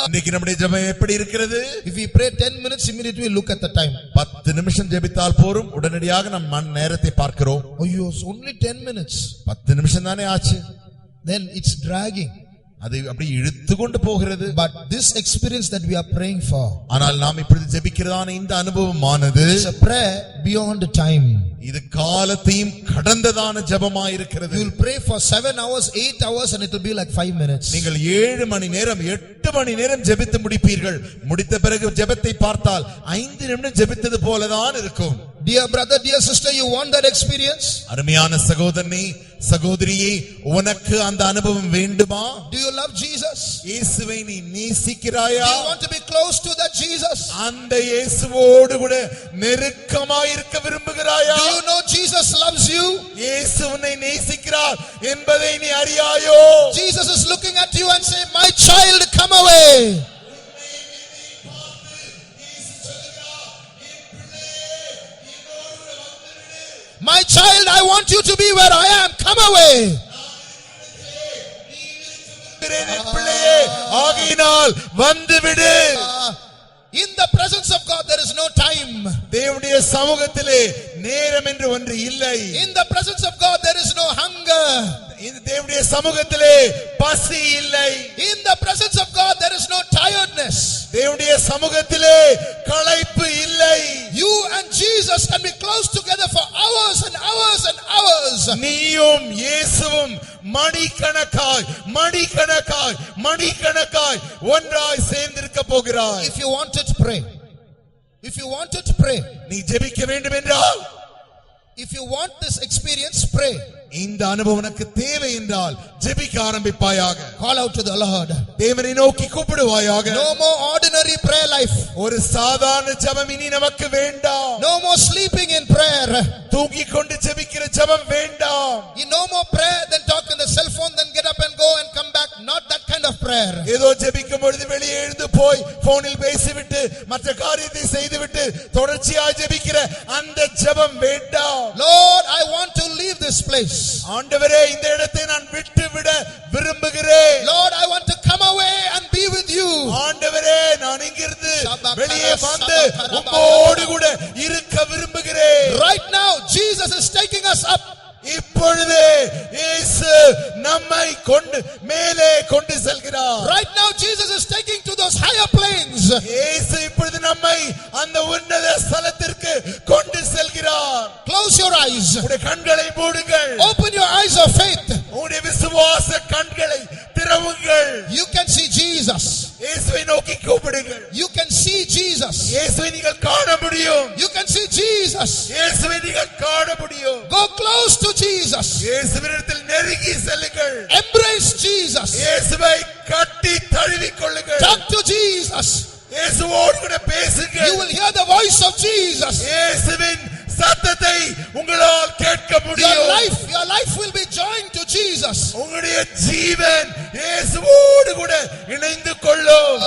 இன்னைக்கு நம்முடைய ஜெபம் எப்படி இருக்கிறது? If we pray 10 minutes, immediately we look at the time. 10 நிமிஷம் ஜெபித்தால் போரும், உடனடியாக நம் நேரத்தை பார்க்கிறோம். Oh, only 10 minutes. 10 நிமிஷம் தானே ஆச்சு. Then it's dragging. அது அப்படி இழுத்து கொண்டு போகிறது. But this experience that we are praying for, ஆனால் நாம் இப்பொழுது ஜெபிக்கிறதான இந்த அனுபவமானது, it's a prayer beyond time. இது காலத்தையும் கடந்ததான ஜெபமாய் இருக்கிறது. You will pray for 7 hours, 8 hours and it will be like 5 minutes. நீங்கள் 7 மணி நேரம் 8 மணி நேரம் ஜெபித்து முடிப்பீர்கள். முடித்த பிறகு ஜெபத்தை பார்த்தால் 5 நிமிடம் ஜெபித்தது போலதான் இருக்கும். Dear brother, dear sister, you want that experience? அருமையான சகோதரனே சகோதரியே உனக்கு அந்த அனுபவம் வேண்டுமா? Do you love Jesus? இயேசுவை நீ நேசிக்கிறாயா? Do you want to be close to that Jesus? அந்த இயேசுவோடு கூட நெருக்கமாய் இருக்க விரும்புகிறாயா? Do you know Jesus loves you? இயேசு உன்னை நேசிக்கிறார் என்பதை நீ அறியாயோ? Jesus is looking at you and saying, my child, come away. My child, I want you to be where I am. Come away. ஆகையினால் வந்து விடு. In the presence of God there is no time. தேவனுடைய சமூகத்திலே நேரம் என்று ஒன்று இல்லை. In the presence of God there is no hunger. இந்த தேவனுடைய சமூகத்திலே பசி இல்லை. In the presence of God there is no tiredness. தேவனுடைய சமூகத்திலே களைப்பு இல்லை. You and Jesus can be close together for hours and hours and hours. நீயும் இயேசுவும் மணிக்கணக்காய் மணிக்கணக்காய் மணிக்கணக்காய் ஒன்றாய் சேர்ந்திருக்க போகிறாய். If you wanted to pray, if you wanted to pray, நீ ஜெபிக்க வேண்டும் என்றால், if you want this experience, pray. இந்த அனுபவம் உனக்கு தேவை என்றால் ஜெபிக்க ஆரம்பிப்பாயாக. Call out to the Lord. தேவனை நோக்கி கூப்பிடுவாயாக. No more ordinary prayer life. ஒரு சாதாரண ஜெபம் இனி நமக்கு வேண்டாம். No more sleeping in prayer. தூங்கிக் கொண்டு ஜெபிக்கிற ஜெபம் வேண்டாம். No more prayer, then talk in the cell phone, then get up and go and come back. Not that kind of prayer. ஏதோ ஜெபிக்கும் பொழுது வெளியே எழுந்து போய் போனில் பேசிவிட்டு மற்ற காரியத்தை செய்துவிட்டு தொடர்ச்சியாக ஜெபிக்கிற அந்த ஜெபம் வேண்டாம். Lord, I want to leave this place. ஆண்டவரே, இந்த இடத்தை நான் விட்டு விட விரும்புகிறேன். Lord, I want to come away and be with you. ஆண்டவரே, நான் இங்கிருந்து வெளியே வந்து உம்மோடு கூட இருக்க விரும்புகிறேன். Right now Jesus is taking us up. இப்பொழுதே இயேசு நம்மை கொண்டு மேலே கொண்டு செல்கிறார். Right now Jesus is taking to those higher planes. இயேசு இப்பொழுது நம்மை அந்த உன்னத ஸ்தலத்திற்கு கொண்டு செல்கிறார். Close your eyes. உங்களுடைய கண்களை மூடுங்கள். Open your eyes of faith. உங்களுடைய விசுவாச கண்களை திறவுங்கள். You can see Jesus. இயேசுவை நோக்கி கூப்பிடுங்கள். You can see Jesus. இயேசுவை நீங்கள் காண முடியும். You can see Jesus. இயேசுவை நீங்கள் காண முடியும். Go close to Jesus. இயேசுவினிடத்தில் நெருங்கி செல்லுங்கள். Embrace Jesus. இயேசுவை கட்டி தழுவிக் கொள்ளுங்கள். Talk to Jesus. இயேசுவோடு கூட பேசுங்கள். You will hear the voice of Jesus. இயேசுவின் சத்தத்தை உங்களால் கேட்க முடியும். Your life will be joined to Jesus. உங்களுடைய ஜீவன் இயேசுவோடு கூட இணைந்து கொள்ளும்.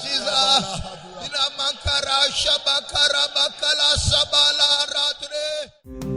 Jesus. Dinamankara shabakara bakala sabala rature.